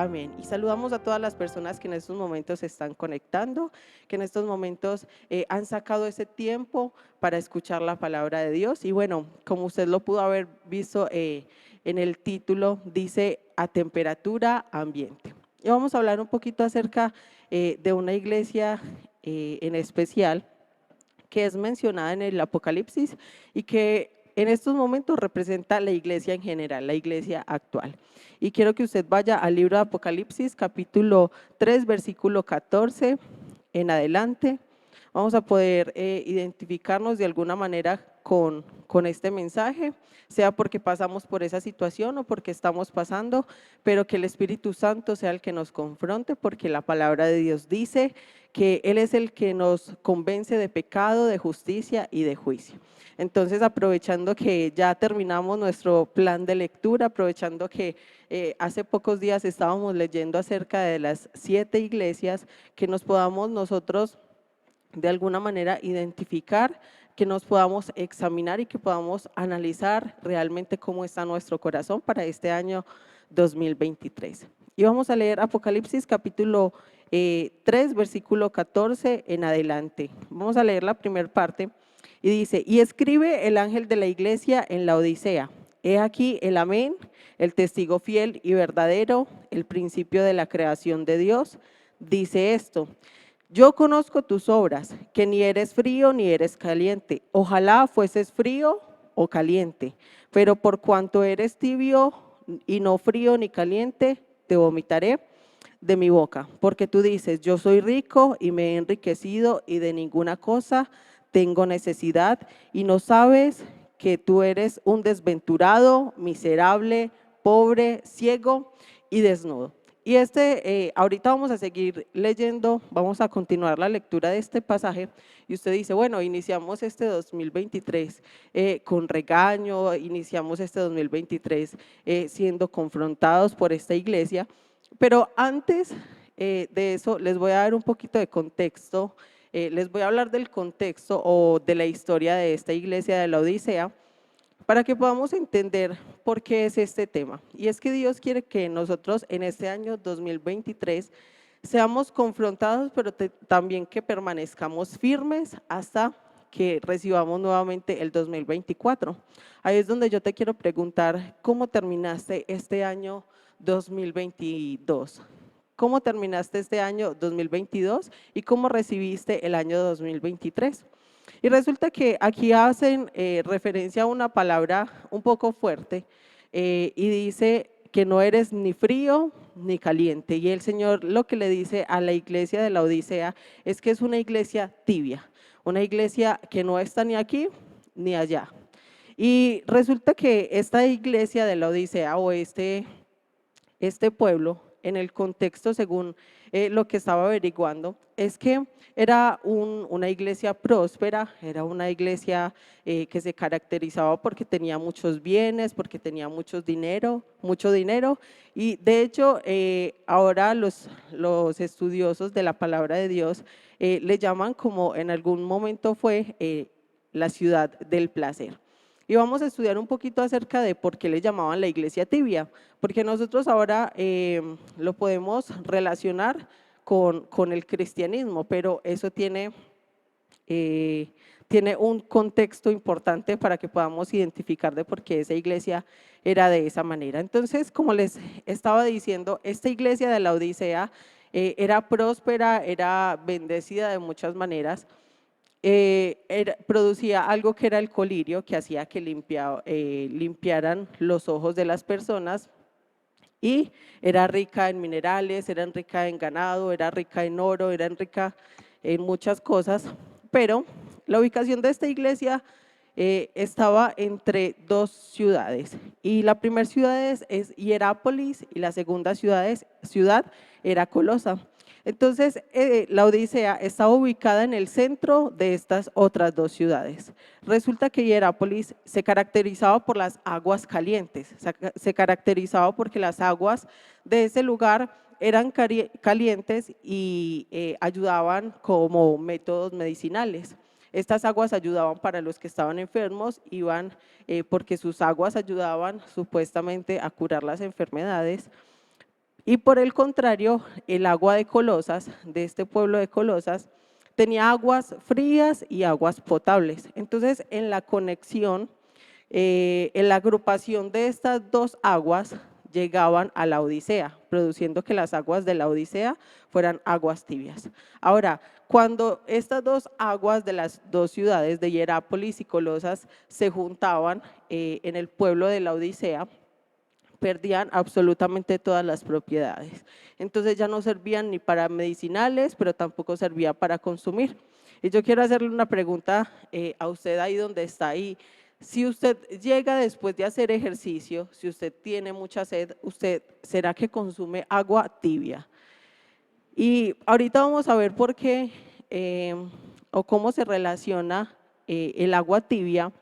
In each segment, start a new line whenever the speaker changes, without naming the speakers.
Amén. Y saludamos a todas las personas que en estos momentos se están conectando, que en estos momentos han sacado ese tiempo para escuchar la palabra de Dios. Y bueno, como usted lo pudo haber visto en el título, dice a temperatura ambiente. Y vamos a hablar un poquito acerca de una iglesia en especial que es mencionada en el Apocalipsis y que en estos momentos representa la iglesia en general, la iglesia actual. Y quiero que usted vaya al libro de Apocalipsis, capítulo 3, versículo 14 en adelante. Vamos a poder identificarnos de alguna manera con este mensaje, sea porque pasamos por esa situación o porque estamos pasando, pero que el Espíritu Santo sea el que nos confronte, porque la palabra de Dios dice que Él es el que nos convence de pecado, de justicia y de juicio. Entonces, aprovechando que ya terminamos nuestro plan de lectura, aprovechando que hace pocos días estábamos leyendo acerca de las 7 iglesias, que nos podamos nosotros de alguna manera identificar, que nos podamos examinar y que podamos analizar realmente cómo está nuestro corazón para este año 2023. Y vamos a leer Apocalipsis capítulo 3, versículo 14 en adelante. Vamos a leer la primera parte y dice, y escribe el ángel de la iglesia en la Odisea. He aquí el amén, el testigo fiel y verdadero, el principio de la creación de Dios. Dice esto, yo conozco tus obras, que ni eres frío ni eres caliente. Ojalá fueses frío o caliente, pero por cuanto eres tibio y no frío ni caliente, te vomitaré de mi boca. Porque tú dices, yo soy rico y me he enriquecido y de ninguna cosa tengo necesidad, y no sabes que tú eres un desventurado, miserable, pobre, ciego y desnudo. Y ahorita vamos a seguir leyendo, vamos a continuar la lectura de este pasaje. Y usted dice, bueno, iniciamos este 2023 con regaño, iniciamos este 2023 siendo confrontados por esta iglesia, pero antes de eso les voy a dar un poquito de contexto, les voy a hablar del contexto o de la historia de esta iglesia de la Odisea, para que podamos entender por qué es este tema. Y es que Dios quiere que nosotros en este año 2023 seamos confrontados, pero también que permanezcamos firmes hasta que recibamos nuevamente el 2024. Ahí es donde yo te quiero preguntar, ¿cómo terminaste este año 2022? ¿Cómo terminaste este año 2022 y cómo recibiste el año 2023? Y resulta que aquí hacen referencia a una palabra un poco fuerte y dice que no eres ni frío ni caliente. Y el Señor lo que le dice a la iglesia de la Odisea es que es una iglesia tibia, una iglesia que no está ni aquí ni allá. Y resulta que esta iglesia de la Odisea o este pueblo, en el contexto según lo que estaba averiguando, es que era una iglesia próspera, era una iglesia que se caracterizaba porque tenía muchos bienes, porque tenía mucho dinero, y de hecho ahora los estudiosos de la palabra de Dios le llaman, como en algún momento fue, la ciudad del placer. Y vamos a estudiar un poquito acerca de por qué le llamaban la iglesia tibia, porque nosotros ahora lo podemos relacionar con el cristianismo, pero eso tiene un contexto importante para que podamos identificar de por qué esa iglesia era de esa manera. Entonces, como les estaba diciendo, esta iglesia de la Odisea era próspera, era bendecida de muchas maneras. Producía algo que era el colirio, que hacía que limpiaran los ojos de las personas, y era rica en minerales, era rica en ganado, era rica en oro, era rica en muchas cosas, pero la ubicación de esta iglesia estaba entre dos ciudades, y la primera ciudad es Hierápolis y la segunda ciudad era Colosa. Entonces, la Odisea estaba ubicada en el centro de estas otras dos ciudades. Resulta que Hierápolis se caracterizaba por las aguas calientes, se caracterizaba porque las aguas de ese lugar eran calientes y ayudaban como métodos medicinales. Estas aguas ayudaban para los que estaban enfermos, porque sus aguas ayudaban supuestamente a curar las enfermedades. Y por el contrario, el agua de Colosas, de este pueblo de Colosas, tenía aguas frías y aguas potables. Entonces, en la conexión, en la agrupación de estas dos aguas llegaban a la Odisea, produciendo que las aguas de la Odisea fueran aguas tibias. Ahora, cuando estas dos aguas de las dos ciudades de Hierápolis y Colosas se juntaban en el pueblo de la Odisea, perdían absolutamente todas las propiedades. Entonces ya no servían ni para medicinales, pero tampoco servía para consumir. Y yo quiero hacerle una pregunta a usted ahí donde está ahí. Si usted llega después de hacer ejercicio, si usted tiene mucha sed, ¿usted será que consume agua tibia? Y ahorita vamos a ver por qué o cómo se relaciona el agua tibia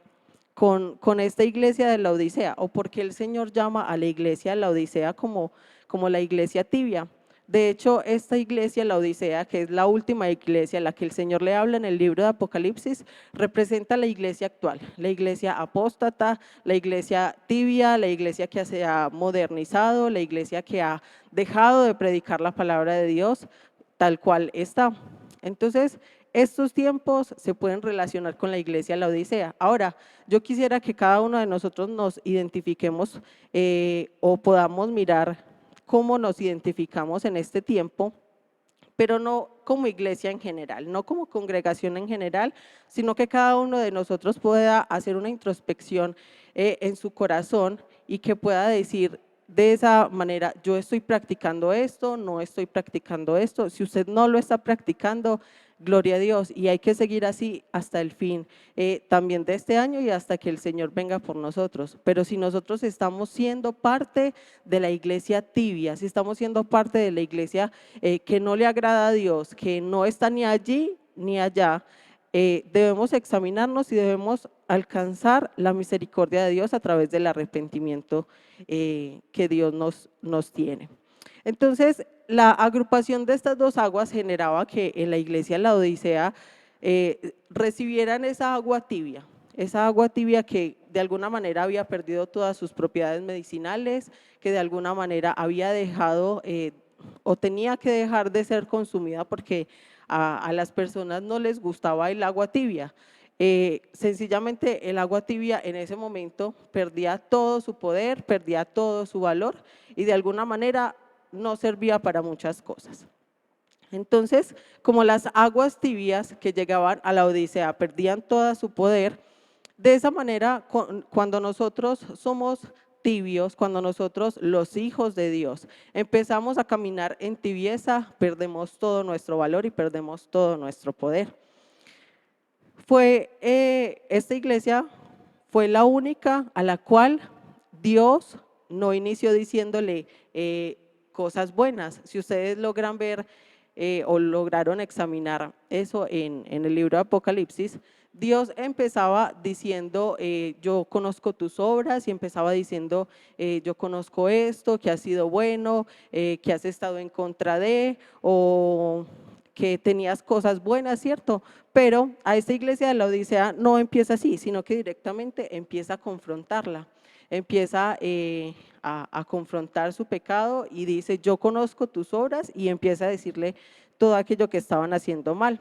con esta iglesia de la Odisea, o por qué el Señor llama a la iglesia de la Odisea como la iglesia tibia. De hecho, esta iglesia, la Odisea, que es la última iglesia a la que el Señor le habla en el libro de Apocalipsis, representa la iglesia actual, la iglesia apóstata, la iglesia tibia, la iglesia que se ha modernizado, la iglesia que ha dejado de predicar la palabra de Dios tal cual está. Entonces, estos tiempos se pueden relacionar con la iglesia de la Odisea. Ahora, yo quisiera que cada uno de nosotros nos identifiquemos o podamos mirar cómo nos identificamos en este tiempo, pero no como iglesia en general, no como congregación en general, sino que cada uno de nosotros pueda hacer una introspección en su corazón y que pueda decir de esa manera, yo estoy practicando esto, no estoy practicando esto. Si usted no lo está practicando, gloria a Dios, y hay que seguir así hasta el fin también de este año y hasta que el Señor venga por nosotros. Pero si nosotros estamos siendo parte de la iglesia tibia, si estamos siendo parte de la iglesia que no le agrada a Dios, que no está ni allí ni allá, debemos examinarnos y debemos alcanzar la misericordia de Dios a través del arrepentimiento que Dios nos tiene. Entonces, la agrupación de estas dos aguas generaba que en la iglesia de la Odisea recibieran esa agua tibia que de alguna manera había perdido todas sus propiedades medicinales, que de alguna manera había dejado o tenía que dejar de ser consumida porque a las personas no les gustaba el agua tibia. Sencillamente el agua tibia en ese momento perdía todo su poder, perdía todo su valor y de alguna manera no servía para muchas cosas. Entonces, como las aguas tibias que llegaban a la Odisea perdían todo su poder, de esa manera cuando nosotros somos tibios, cuando nosotros los hijos de Dios empezamos a caminar en tibieza, perdemos todo nuestro valor y perdemos todo nuestro poder. Esta iglesia fue la única a la cual Dios no inició diciéndole cosas buenas. Si ustedes logran ver o lograron examinar eso en el libro de Apocalipsis, Dios empezaba diciendo, yo conozco tus obras, y empezaba diciendo, yo conozco esto, que has sido bueno, que has estado en contra de, o que tenías cosas buenas, ¿cierto? Pero a esta iglesia de la Odisea no empieza así, sino que directamente empieza a confrontarla, empieza a confrontar su pecado y dice, yo conozco tus obras, y empieza a decirle todo aquello que estaban haciendo mal.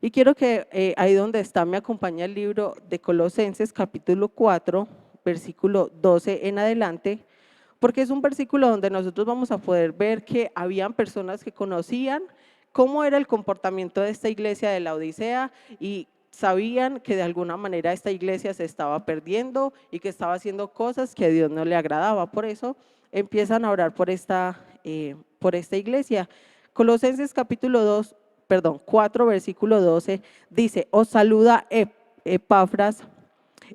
Y quiero que ahí donde está me acompañe el libro de Colosenses capítulo 4, versículo 12 en adelante, porque es un versículo donde nosotros vamos a poder ver que habían personas que conocían cómo era el comportamiento de esta iglesia de la Odisea y sabían que de alguna manera esta iglesia se estaba perdiendo y que estaba haciendo cosas que a Dios no le agradaba. Por eso empiezan a orar por esta iglesia. Colosenses capítulo 4, versículo 12 dice, os saluda Epafras,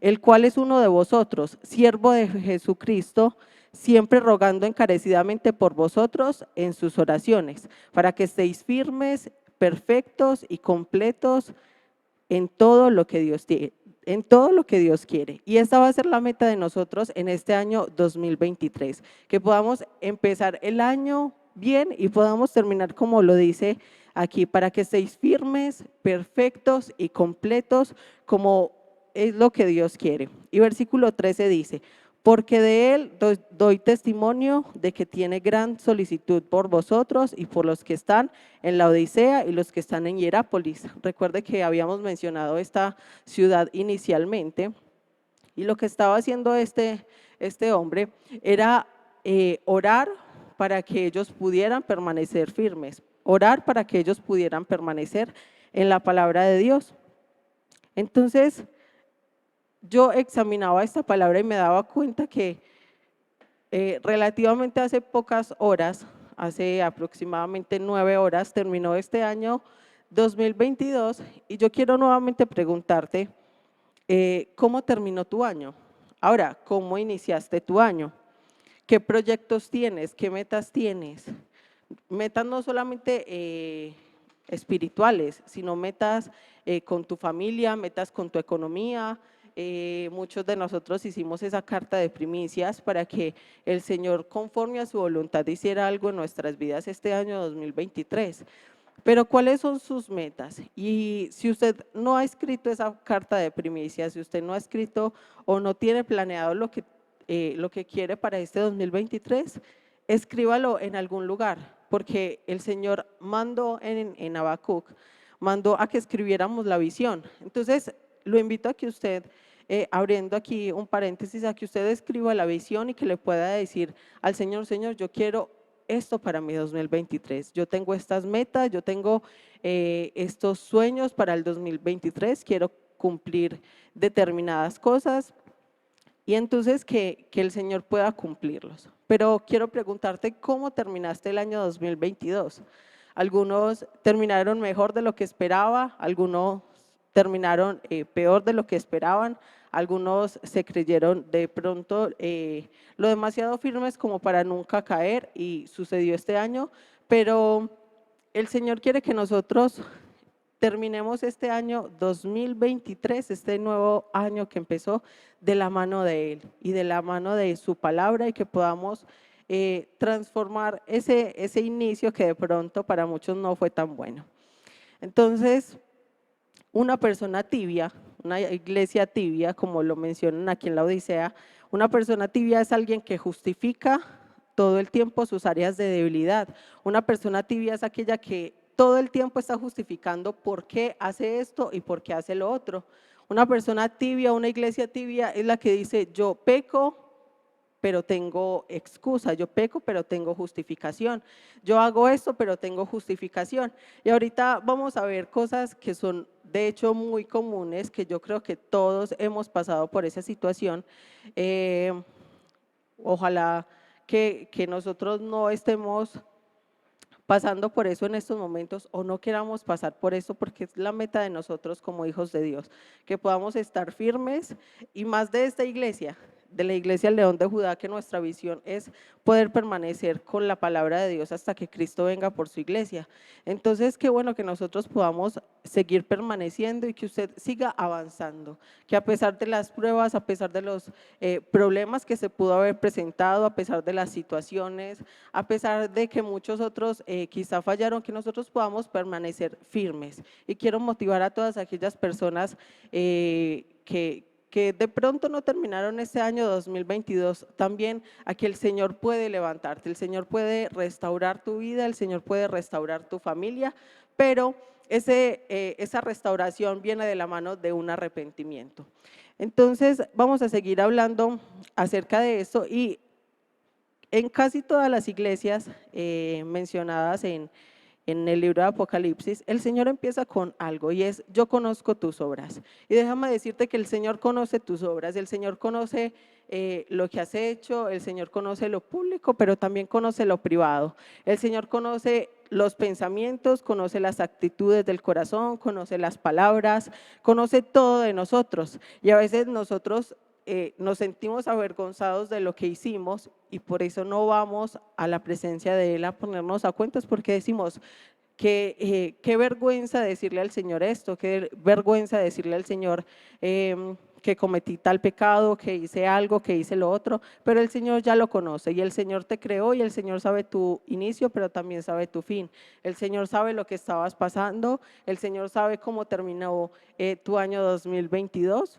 el cual es uno de vosotros, siervo de Jesucristo, siempre rogando encarecidamente por vosotros en sus oraciones, para que estéis firmes, perfectos y completos en todo lo que Dios tiene, en todo lo que Dios quiere. Y esta va a ser la meta de nosotros en este año 2023, que podamos empezar el año bien y podamos terminar como lo dice aquí, para que estéis firmes, perfectos y completos como es lo que Dios quiere. Y versículo 13 dice, porque de él doy testimonio de que tiene gran solicitud por vosotros y por los que están en la Odisea y los que están en Hierápolis. Recuerde que habíamos mencionado esta ciudad inicialmente, y lo que estaba haciendo este hombre era orar para que ellos pudieran permanecer firmes, orar para que ellos pudieran permanecer en la palabra de Dios. Entonces, yo examinaba esta palabra y me daba cuenta que relativamente hace pocas horas, hace aproximadamente 9 horas, terminó este año 2022, y yo quiero nuevamente preguntarte, ¿cómo terminó tu año? Ahora, ¿cómo iniciaste tu año? ¿Qué proyectos tienes? ¿Qué metas tienes? Metas no solamente espirituales, sino metas con tu familia, metas con tu economía. Muchos de nosotros hicimos esa carta de primicias para que el Señor, conforme a su voluntad, hiciera algo en nuestras vidas este año 2023. Pero ¿cuáles son sus metas? Y si usted no ha escrito esa carta de primicias, si usted no ha escrito o no tiene planeado lo que quiere para este 2023, escríbalo en algún lugar, porque el Señor mandó en Habacuc, mandó a que escribiéramos la visión. Entonces, lo invito a que usted, abriendo aquí un paréntesis, a que usted escriba la visión y que le pueda decir al Señor: Señor, yo quiero esto para mi 2023, yo tengo estas metas, yo tengo estos sueños para el 2023, quiero cumplir determinadas cosas, y entonces que el Señor pueda cumplirlos. Pero quiero preguntarte, ¿cómo terminaste el año 2022? Algunos terminaron mejor de lo que esperaba, algunos terminaron peor de lo que esperaban, algunos se creyeron de pronto lo demasiado firmes como para nunca caer, y sucedió este año, pero el Señor quiere que nosotros terminemos este año 2023, este nuevo año que empezó, de la mano de Él y de la mano de su palabra, y que podamos transformar ese inicio que de pronto para muchos no fue tan bueno. Entonces, una persona tibia, una iglesia tibia, como lo mencionan aquí en la Odisea, una persona tibia es alguien que justifica todo el tiempo sus áreas de debilidad. Una persona tibia es aquella que todo el tiempo está justificando por qué hace esto y por qué hace lo otro. Una persona tibia, una iglesia tibia es la que dice: yo peco, pero tengo excusa, yo peco, pero tengo justificación, yo hago esto, pero tengo justificación. Y ahorita vamos a ver cosas que son de hecho muy comunes, que yo creo que todos hemos pasado por esa situación. Ojalá que nosotros no estemos pasando por eso en estos momentos, o no queramos pasar por eso, porque es la meta de nosotros como hijos de Dios, que podamos estar firmes, y más de esta iglesia, de la Iglesia León de Judá, que nuestra visión es poder permanecer con la palabra de Dios hasta que Cristo venga por su iglesia. Entonces, qué bueno que nosotros podamos seguir permaneciendo y que usted siga avanzando, que a pesar de las pruebas, a pesar de los problemas que se pudo haber presentado, a pesar de las situaciones, a pesar de que muchos otros quizá fallaron, que nosotros podamos permanecer firmes. Y quiero motivar a todas aquellas personas que de pronto no terminaron este año 2022, también a que el Señor puede levantarte, el Señor puede restaurar tu vida, el Señor puede restaurar tu familia, pero esa restauración viene de la mano de un arrepentimiento. Entonces, vamos a seguir hablando acerca de esto, y en casi todas las iglesias mencionadas en el libro de Apocalipsis, el Señor empieza con algo, y es: yo conozco tus obras. Y déjame decirte que el Señor conoce tus obras, el Señor conoce lo que has hecho, el Señor conoce lo público, pero también conoce lo privado. El Señor conoce los pensamientos, conoce las actitudes del corazón, conoce las palabras, conoce todo de nosotros. Y a veces nosotros nos sentimos avergonzados de lo que hicimos, y por eso no vamos a la presencia de Él a ponernos a cuentas, porque decimos: qué vergüenza decirle al Señor esto, qué vergüenza decirle al Señor que cometí tal pecado, que hice algo, que hice lo otro. Pero el Señor ya lo conoce, y el Señor te creó, y el Señor sabe tu inicio, pero también sabe tu fin. El Señor sabe lo que estabas pasando, el Señor sabe cómo terminó tu año 2022.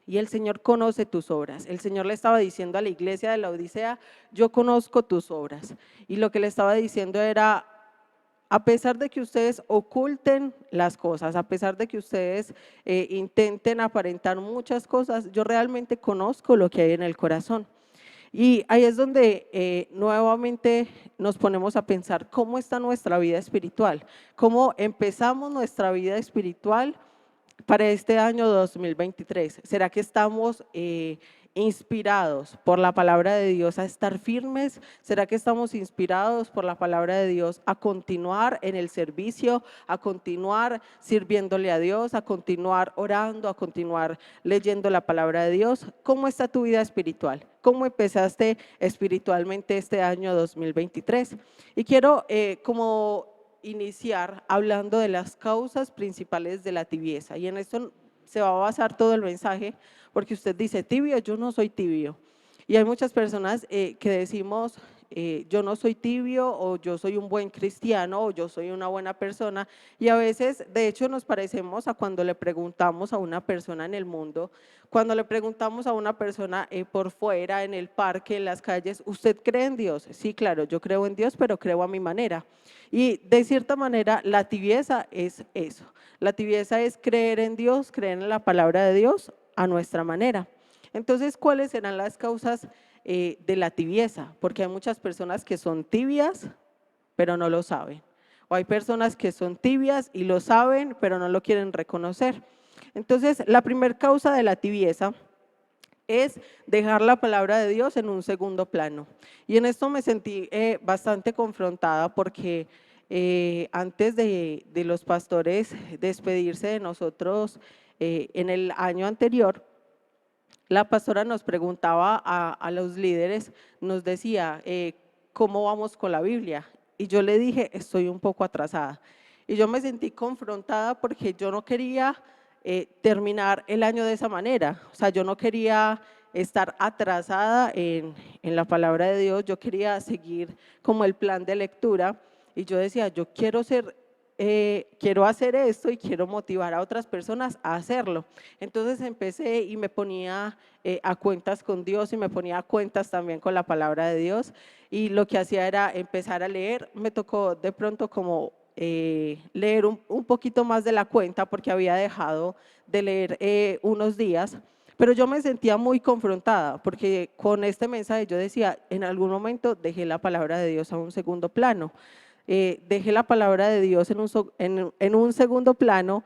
Y el Señor conoce tus obras. El Señor le estaba diciendo a la iglesia de la Odisea, yo conozco tus obras. Y lo que le estaba diciendo era, a pesar de que ustedes oculten las cosas, a pesar de que ustedes intenten aparentar muchas cosas, yo realmente conozco lo que hay en el corazón. Y ahí es donde nuevamente nos ponemos a pensar cómo está nuestra vida espiritual, cómo empezamos nuestra vida espiritual para este año 2023. ¿Será que estamos inspirados por la palabra de Dios a estar firmes? ¿Será que estamos inspirados por la palabra de Dios a continuar en el servicio, a continuar sirviéndole a Dios, a continuar orando, a continuar leyendo la palabra de Dios? ¿Cómo está tu vida espiritual? ¿Cómo empezaste espiritualmente este año 2023? Y quiero como iniciar hablando de las causas principales de la tibieza, y en esto se va a basar todo el mensaje, porque usted dice tibio, yo no soy tibio, y hay muchas personas que decimos yo no soy tibio, o yo soy un buen cristiano, o yo soy una buena persona, y a veces de hecho nos parecemos a cuando le preguntamos a una persona en el mundo, cuando le preguntamos a una persona por fuera, en el parque, en las calles, ¿usted cree en Dios? Sí, claro, yo creo en Dios, pero creo a mi manera. Y de cierta manera la tibieza es eso, la tibieza es creer en Dios, creer en la palabra de Dios a nuestra manera. Entonces, ¿cuáles serán las causas de la tibieza? Porque hay muchas personas que son tibias, pero no lo saben. O hay personas que son tibias y lo saben, pero no lo quieren reconocer. Entonces, la primera causa de la tibieza es dejar la palabra de Dios en un segundo plano. Y en esto me sentí bastante confrontada, porque antes de los pastores despedirse de nosotros en el año anterior, la pastora nos preguntaba a los líderes, nos decía, ¿cómo vamos con la Biblia? Y yo le dije, estoy un poco atrasada. Y yo me sentí confrontada porque yo no quería terminar el año de esa manera. O sea, yo no quería estar atrasada en la palabra de Dios, yo quería seguir como el plan de lectura, y yo decía, yo quiero quiero hacer esto y quiero motivar a otras personas a hacerlo. Entonces empecé y me ponía a cuentas con Dios, y me ponía a cuentas también con la palabra de Dios, y lo que hacía era empezar a leer. Me tocó de pronto como leer un poquito más de la cuenta, porque había dejado de leer unos días, pero yo me sentía muy confrontada, porque con este mensaje yo decía, en algún momento dejé la palabra de Dios a un segundo plano. Dejé la palabra de Dios en un segundo plano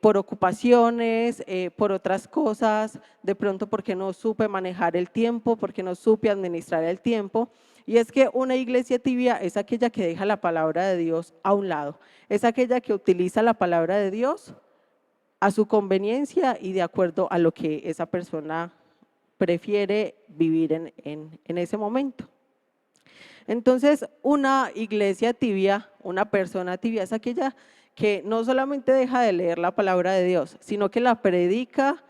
por ocupaciones, por otras cosas, de pronto porque no supe manejar el tiempo, porque no supe administrar el tiempo. Y es que una iglesia tibia es aquella que deja la palabra de Dios a un lado, es aquella que utiliza la palabra de Dios a su conveniencia y de acuerdo a lo que esa persona prefiere vivir en ese momento. Entonces, una iglesia tibia, una persona tibia es aquella que no solamente deja de leer la palabra de Dios, sino que la predica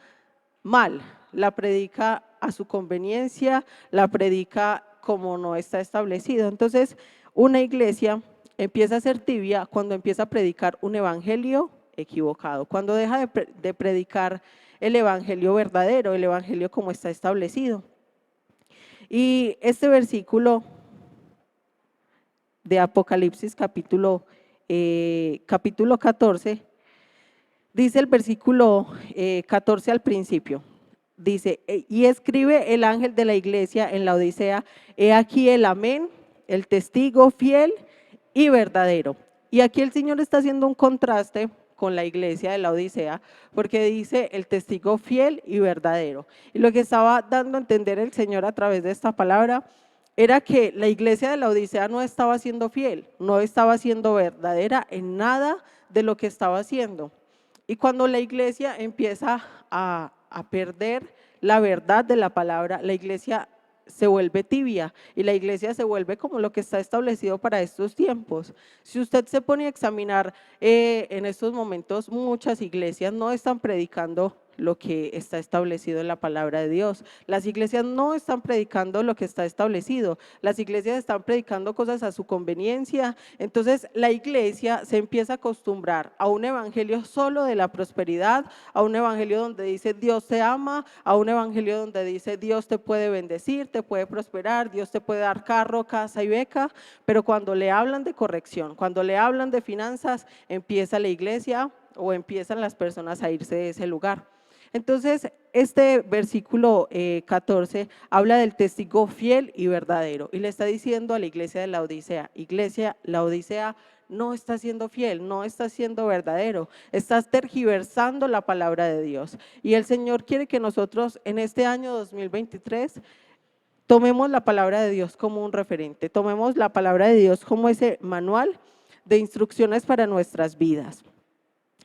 mal, la predica a su conveniencia, la predica como no está establecido. Entonces, una iglesia empieza a ser tibia cuando empieza a predicar un evangelio equivocado, cuando deja de predicar el evangelio verdadero, el evangelio como está establecido. Y este versículo de Apocalipsis capítulo 14, dice el versículo 14 al principio, dice, y escribe el ángel de la iglesia en la Odisea, he aquí el amén, el testigo fiel y verdadero. Y aquí el Señor está haciendo un contraste con la iglesia de la Odisea, porque dice el testigo fiel y verdadero. Y lo que estaba dando a entender el Señor a través de esta palabra era que la iglesia de la Odisea no estaba siendo fiel, no estaba siendo verdadera en nada de lo que estaba haciendo. Y cuando la iglesia empieza a perder la verdad de la palabra, la iglesia se vuelve tibia, y la iglesia se vuelve como lo que está establecido para estos tiempos. Si usted se pone a examinar en estos momentos, muchas iglesias no están predicando lo que está establecido en la palabra de Dios. Las iglesias no están predicando lo que está establecido, las iglesias están predicando cosas a su conveniencia. Entonces la iglesia se empieza a acostumbrar a un evangelio solo de la prosperidad, a un evangelio donde dice Dios te ama, a un evangelio donde dice Dios te puede bendecir, te puede prosperar, Dios te puede dar carro, casa y beca, pero cuando le hablan de corrección, cuando le hablan de finanzas, empieza la iglesia o empiezan las personas a irse de ese lugar. Entonces, este versículo 14 habla del testigo fiel y verdadero y le está diciendo a la iglesia de la Odisea no está siendo fiel, no está siendo verdadero, estás tergiversando la palabra de Dios. Y el Señor quiere que nosotros en este año 2023 tomemos la palabra de Dios como un referente, tomemos la palabra de Dios como ese manual de instrucciones para nuestras vidas.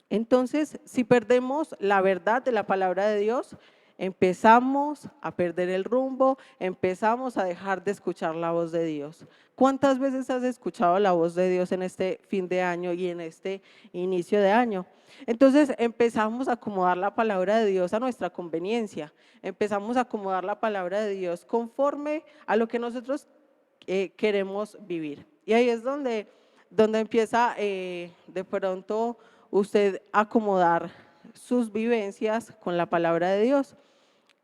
Entonces, si perdemos la verdad de la palabra de Dios, empezamos a perder el rumbo, empezamos a dejar de escuchar la voz de Dios. ¿Cuántas veces has escuchado la voz de Dios en este fin de año y en este inicio de año? Entonces empezamos a acomodar la palabra de Dios a nuestra conveniencia, empezamos a acomodar la palabra de Dios conforme a lo que nosotros queremos vivir. Y ahí es donde empieza de pronto usted acomodar sus vivencias con la palabra de Dios.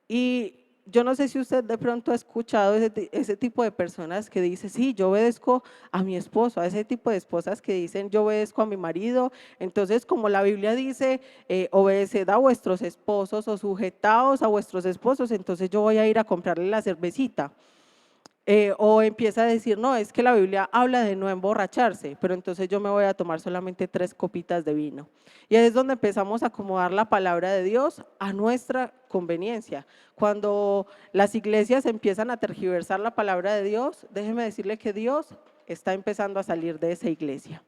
Y yo no sé si usted de pronto ha escuchado ese tipo de personas que dicen, sí, yo obedezco a mi esposo, a ese tipo de esposas que dicen, yo obedezco a mi marido. Entonces, como la Biblia dice, obedeced a vuestros esposos o sujetaos a vuestros esposos, entonces yo voy a ir a comprarle la cervecita. O empieza a decir, no, es que la Biblia habla de no emborracharse, pero entonces yo me voy a tomar solamente 3 copitas de vino. Y ahí es donde empezamos a acomodar la palabra de Dios a nuestra conveniencia. Cuando las iglesias empiezan a tergiversar la palabra de Dios, déjeme decirle que Dios está empezando a salir de esa iglesia.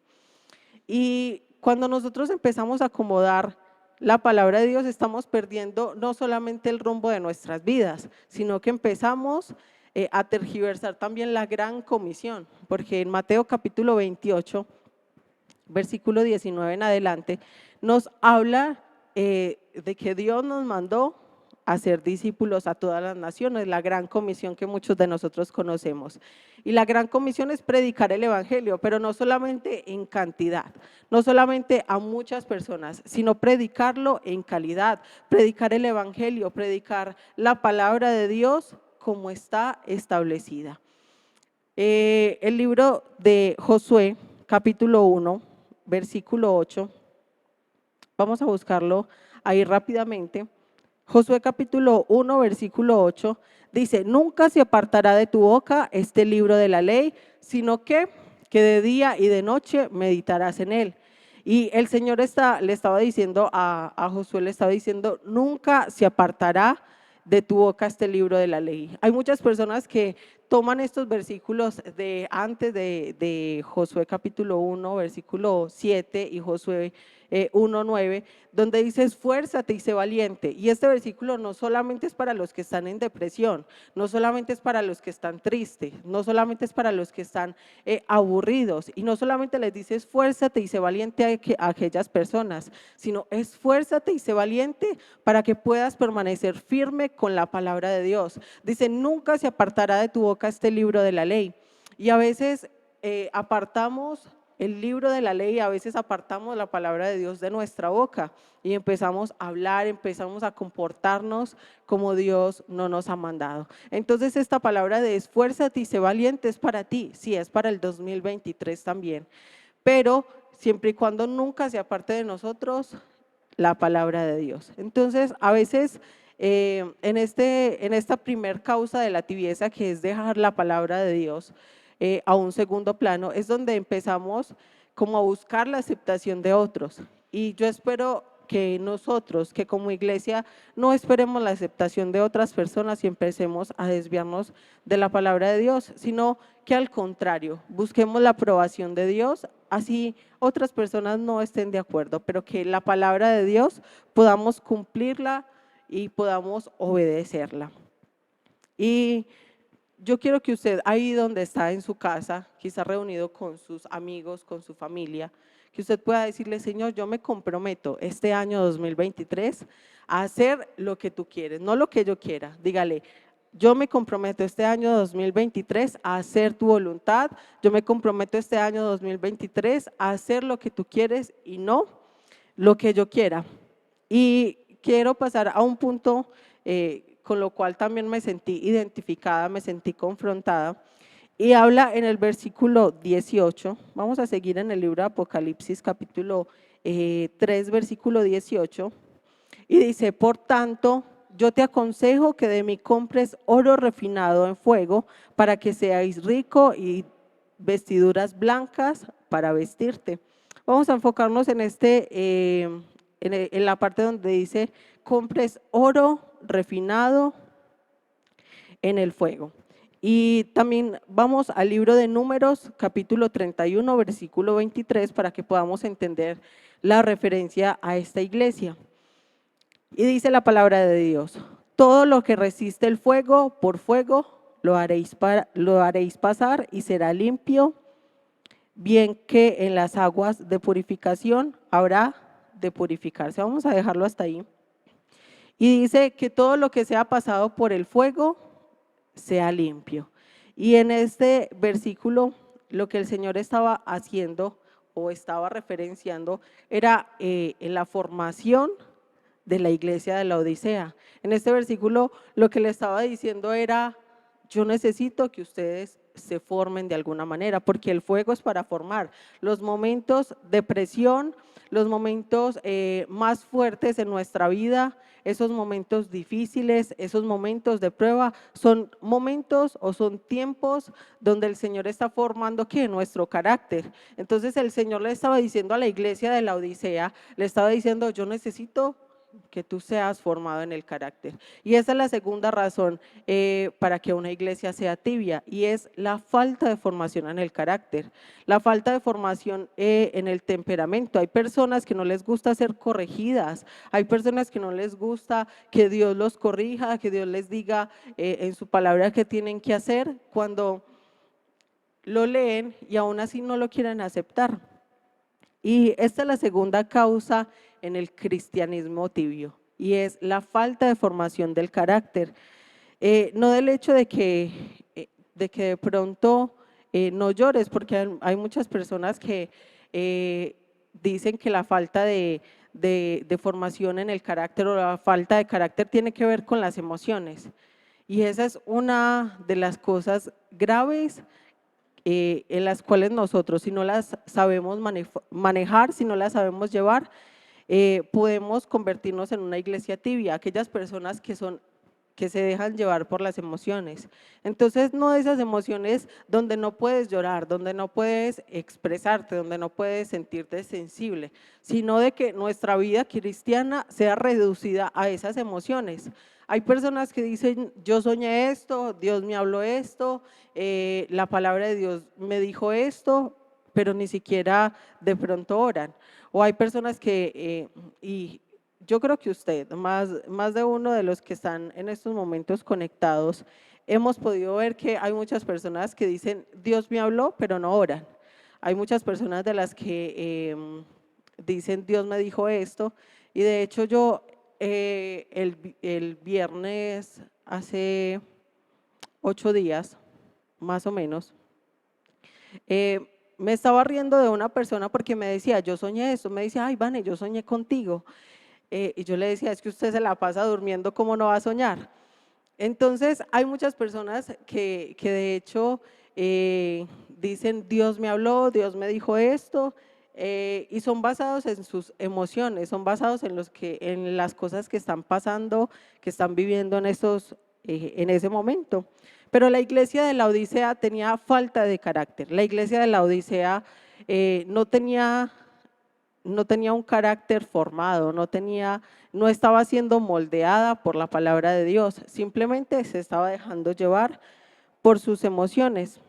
Y cuando nosotros empezamos a acomodar la palabra de Dios, estamos perdiendo no solamente el rumbo de nuestras vidas, sino que empezamos a tergiversar también la gran comisión, porque en Mateo capítulo 28, versículo 19 en adelante, nos habla de que Dios nos mandó a ser discípulos a todas las naciones, la gran comisión que muchos de nosotros conocemos. Y la gran comisión es predicar el evangelio, pero no solamente en cantidad, no solamente a muchas personas, sino predicarlo en calidad, predicar el evangelio, predicar la palabra de Dios como está establecida. El libro de Josué, capítulo 1, versículo 8, vamos a buscarlo ahí rápidamente. Josué capítulo 1, versículo 8, dice, nunca se apartará de tu boca este libro de la ley, sino que de día y de noche meditarás en él. Y el Señor le estaba diciendo a Josué, le estaba diciendo, nunca se apartará de tu boca este libro de la ley. Hay muchas personas que toman estos versículos de antes de Josué capítulo 1, versículo 7 y Josué 1:9, donde dice esfuérzate y sé valiente. Y este versículo no solamente es para los que están en depresión, no solamente es para los que están tristes, no solamente es para los que están aburridos, y no solamente les dice esfuérzate y sé valiente a aquellas personas, sino esfuérzate y sé valiente para que puedas permanecer firme con la palabra de Dios. Dice, nunca se apartará de tu boca este libro de la ley. Y a veces apartamos el libro de la ley, a veces apartamos la palabra de Dios de nuestra boca y empezamos a hablar, empezamos a comportarnos como Dios no nos ha mandado. Entonces esta palabra de esfuérzate y sé valiente es para ti, sí, es para el 2023 también, pero siempre y cuando nunca se aparte de nosotros la palabra de Dios. Entonces a veces en esta primer causa de la tibieza, que es dejar la palabra de Dios a un segundo plano, es donde empezamos como a buscar la aceptación de otros. Y yo espero que nosotros, que como iglesia, no esperemos la aceptación de otras personas y empecemos a desviarnos de la palabra de Dios, sino que al contrario, busquemos la aprobación de Dios, así otras personas no estén de acuerdo, pero que la palabra de Dios podamos cumplirla y podamos obedecerla. Y yo quiero que usted ahí donde está en su casa, quizás reunido con sus amigos, con su familia, que usted pueda decirle, Señor, yo me comprometo este año 2023 a hacer lo que tú quieres, no lo que yo quiera. Dígale, yo me comprometo este año 2023 a hacer tu voluntad, yo me comprometo este año 2023 a hacer lo que tú quieres y no lo que yo quiera. Y quiero pasar a un punto con lo cual también me sentí identificada, me sentí confrontada. Y habla en el versículo 18, vamos a seguir en el libro de Apocalipsis capítulo 3, versículo 18, y dice, por tanto, yo te aconsejo que de mí compres oro refinado en fuego para que seáis rico y vestiduras blancas para vestirte. Vamos a enfocarnos en en la parte donde dice, compres oro refinado en el fuego. Y también vamos al libro de Números, capítulo 31, versículo 23, para que podamos entender la referencia a esta iglesia. Y dice la palabra de Dios, todo lo que resiste el fuego, por fuego lo haréis pasar y será limpio, bien que en las aguas de purificación habrá de purificarse. Vamos a dejarlo hasta ahí. Y dice que todo lo que sea pasado por el fuego sea limpio. Y en este versículo lo que el Señor estaba haciendo o estaba referenciando era en la formación de la iglesia de la Odisea. En este versículo lo que le estaba diciendo era, yo necesito que ustedes se formen de alguna manera, porque el fuego es para formar. Los momentos de presión, los momentos más fuertes en nuestra vida, esos momentos difíciles, esos momentos de prueba, son momentos o son tiempos donde el Señor está formando ¿qué? Nuestro carácter. Entonces el Señor le estaba diciendo a la iglesia de la Odisea, le estaba diciendo, yo necesito que tú seas formado en el carácter. Y esa es la segunda razón para que una iglesia sea tibia, y es la falta de formación en el carácter, la falta de formación en el temperamento. Hay personas que no les gusta ser corregidas, hay personas que no les gusta que Dios los corrija, que Dios les diga en su palabra qué tienen que hacer, cuando lo leen y aún así no lo quieren aceptar. Y esta es la segunda causa en el cristianismo tibio, y es la falta de formación del carácter. No del hecho de pronto no llores, porque hay muchas personas que dicen que la falta de formación en el carácter o la falta de carácter tiene que ver con las emociones. Y esa es una de las cosas graves en las cuales nosotros, si no las sabemos manejar, si no las sabemos llevar, podemos convertirnos en una iglesia tibia, aquellas personas que se dejan llevar por las emociones. Entonces, no de esas emociones donde no puedes llorar, donde no puedes expresarte, donde no puedes sentirte sensible, sino de que nuestra vida cristiana sea reducida a esas emociones. Hay personas que dicen, yo soñé esto, Dios me habló esto, la palabra de Dios me dijo esto, pero ni siquiera de pronto oran. O hay personas y yo creo que usted, más de uno de los que están en estos momentos conectados, hemos podido ver que hay muchas personas que dicen, Dios me habló, pero no oran. Hay muchas personas de las que dicen, Dios me dijo esto, y de hecho yo el viernes, hace 8 días, más o menos, me estaba riendo de una persona porque me decía, yo soñé esto, me decía, ay, Vane, yo soñé contigo. Y yo le decía, es que usted se la pasa durmiendo, ¿cómo no va a soñar? Entonces, hay muchas personas que de hecho dicen, Dios me habló, Dios me dijo esto, y son basados en sus emociones, son basados en las cosas que están pasando, que están viviendo en ese momento. Pero la iglesia de la Odisea tenía falta de carácter. La iglesia de la Odisea no tenía un carácter formado, no estaba siendo moldeada por la palabra de Dios, simplemente se estaba dejando llevar por sus emociones.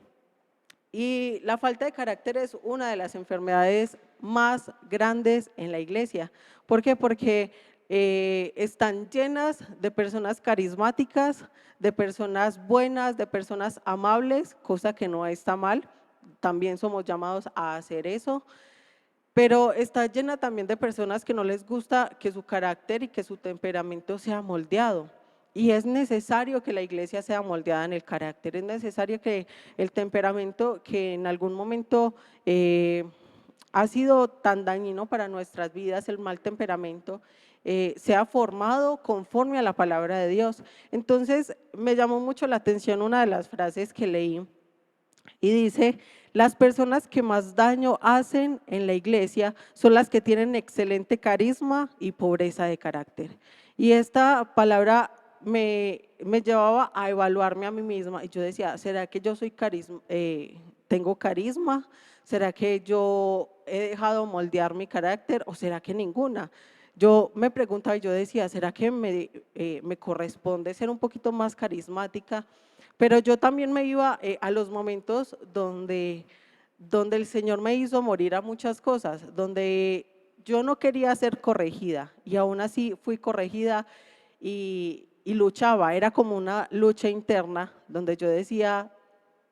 Y la falta de carácter es una de las enfermedades más grandes en la iglesia. ¿Por qué? Porque están llenas de personas carismáticas, de personas buenas, de personas amables, cosa que no está mal, también somos llamados a hacer eso, pero está llena también de personas que no les gusta que su carácter y que su temperamento sea moldeado. Y es necesario que la iglesia sea moldeada en el carácter, es necesario que el temperamento que en algún momento ha sido tan dañino para nuestras vidas, el mal temperamento, sea formado conforme a la palabra de Dios. Entonces me llamó mucho la atención una de las frases que leí y dice: las personas que más daño hacen en la iglesia son las que tienen excelente carisma y pobreza de carácter. Y esta palabra me llevaba a evaluarme a mí misma y yo decía, ¿será que yo soy tengo carisma? ¿Será que yo he dejado moldear mi carácter o será que ninguna? Yo me preguntaba y yo decía, ¿será que me corresponde ser un poquito más carismática? Pero yo también me iba a los momentos donde el Señor me hizo morir a muchas cosas, donde yo no quería ser corregida y aún así fui corregida y luchaba, era como una lucha interna donde yo decía,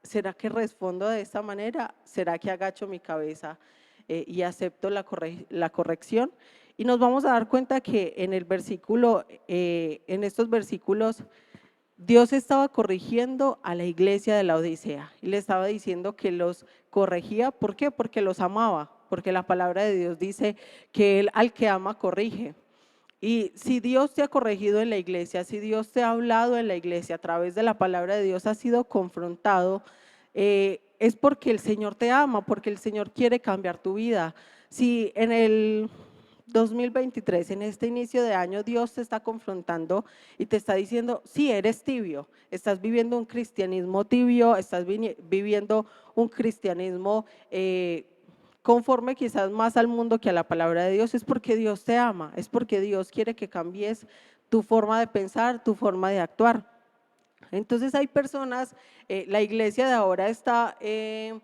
¿será que respondo de esta manera? ¿Será que agacho mi cabeza y acepto la corrección? Y nos vamos a dar cuenta que en el versículo, en estos versículos, Dios estaba corrigiendo a la iglesia de la Odisea y le estaba diciendo que los corregía. ¿Por qué? Porque los amaba, porque la palabra de Dios dice que Él al que ama corrige. Y si Dios te ha corregido en la iglesia, si Dios te ha hablado en la iglesia a través de la palabra de Dios, ha sido confrontado, es porque el Señor te ama, porque el Señor quiere cambiar tu vida. Si en el 2023, en este inicio de año, Dios te está confrontando y te está diciendo, sí, eres tibio, estás viviendo un cristianismo tibio, estás viviendo un cristianismo conforme quizás más al mundo que a la palabra de Dios, es porque Dios te ama, es porque Dios quiere que cambies tu forma de pensar, tu forma de actuar. Entonces hay personas, la iglesia de ahora está en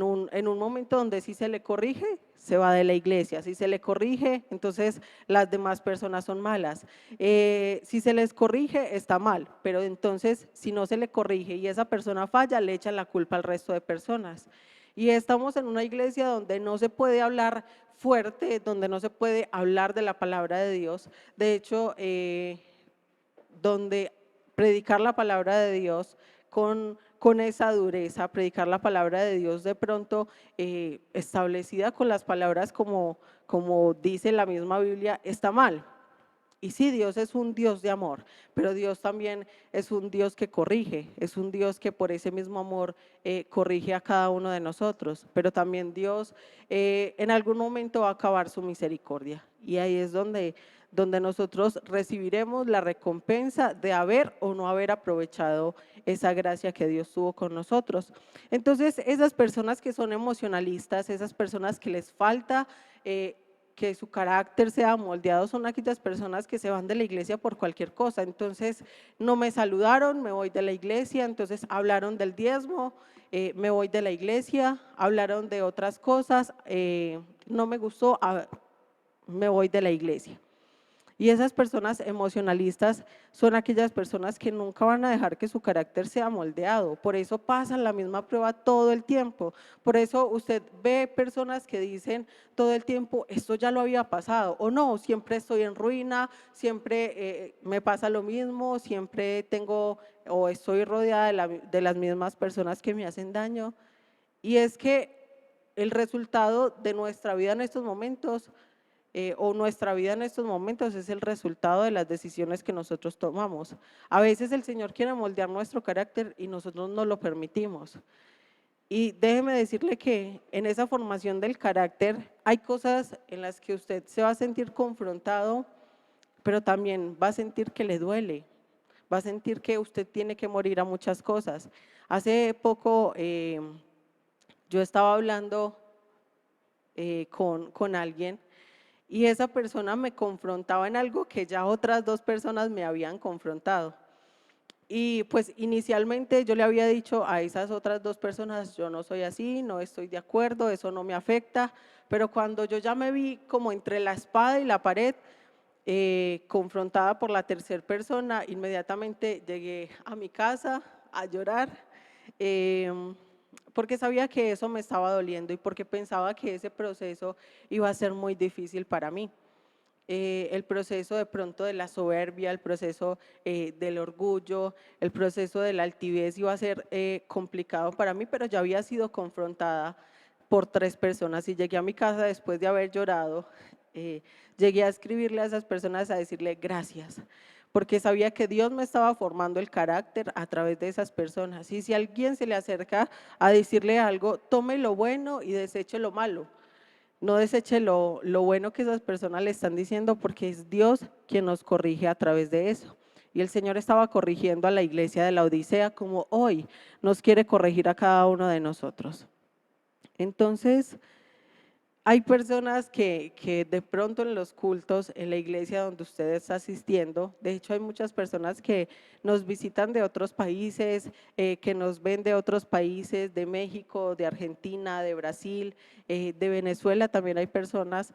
un momento donde si se le corrige, se va de la iglesia. Si se le corrige, entonces las demás personas son malas. Si se les corrige, está mal, pero entonces si no se le corrige y esa persona falla, le echan la culpa al resto de personas. Y estamos en una iglesia donde no se puede hablar fuerte, donde no se puede hablar de la palabra de Dios. De hecho, donde predicar la palabra de Dios con esa dureza, predicar la palabra de Dios de pronto establecida con las palabras como dice la misma Biblia, está mal. Y sí, Dios es un Dios de amor, pero Dios también es un Dios que corrige, es un Dios que por ese mismo amor corrige a cada uno de nosotros, pero también Dios en algún momento va a acabar su misericordia y ahí es donde nosotros recibiremos la recompensa de haber o no haber aprovechado esa gracia que Dios tuvo con nosotros. Entonces, esas personas que son emocionalistas, esas personas que les falta que su carácter sea moldeado, son aquellas personas que se van de la iglesia por cualquier cosa. Entonces, no me saludaron, me voy de la iglesia, entonces hablaron del diezmo, me voy de la iglesia, hablaron de otras cosas, no me gustó, me voy de la iglesia. Y esas personas emocionalistas son aquellas personas que nunca van a dejar que su carácter sea moldeado. Por eso pasan la misma prueba todo el tiempo. Por eso usted ve personas que dicen todo el tiempo, esto ya lo había pasado. O no, siempre estoy en ruina, siempre me pasa lo mismo, siempre tengo o estoy rodeada de las mismas personas que me hacen daño. Y es que el resultado de nuestra vida en estos momentos o nuestra vida en estos momentos es el resultado de las decisiones que nosotros tomamos. A veces el Señor quiere moldear nuestro carácter y nosotros no lo permitimos. Y déjeme decirle que en esa formación del carácter hay cosas en las que usted se va a sentir confrontado, pero también va a sentir que le duele, va a sentir que usted tiene que morir a muchas cosas. Hace poco yo estaba hablando con alguien y esa persona me confrontaba en algo que ya otras dos personas me habían confrontado. Y pues inicialmente yo le había dicho a esas otras dos personas, yo no soy así, no estoy de acuerdo, eso no me afecta, pero cuando yo ya me vi como entre la espada y la pared, confrontada por la tercera persona, inmediatamente llegué a mi casa a llorar, porque sabía que eso me estaba doliendo y porque pensaba que ese proceso iba a ser muy difícil para mí. El proceso de pronto de la soberbia, el proceso del orgullo, el proceso de la altivez iba a ser complicado para mí, pero ya había sido confrontada por 3 personas y llegué a mi casa después de haber llorado. eh, Llegué a escribirle a esas personas a decirle gracias, porque sabía que Dios me estaba formando el carácter a través de esas personas. Y si alguien se le acerca a decirle algo, tome lo bueno y deseche lo malo. No deseche lo bueno que esas personas le están diciendo, porque es Dios quien nos corrige a través de eso. Y el Señor estaba corrigiendo a la iglesia de la Odisea como hoy nos quiere corregir a cada uno de nosotros. Entonces, hay personas que de pronto en los cultos, en la iglesia donde usted está asistiendo, de hecho hay muchas personas que nos visitan de otros países, que nos ven de otros países, de México, de Argentina, de Brasil, de Venezuela también hay personas,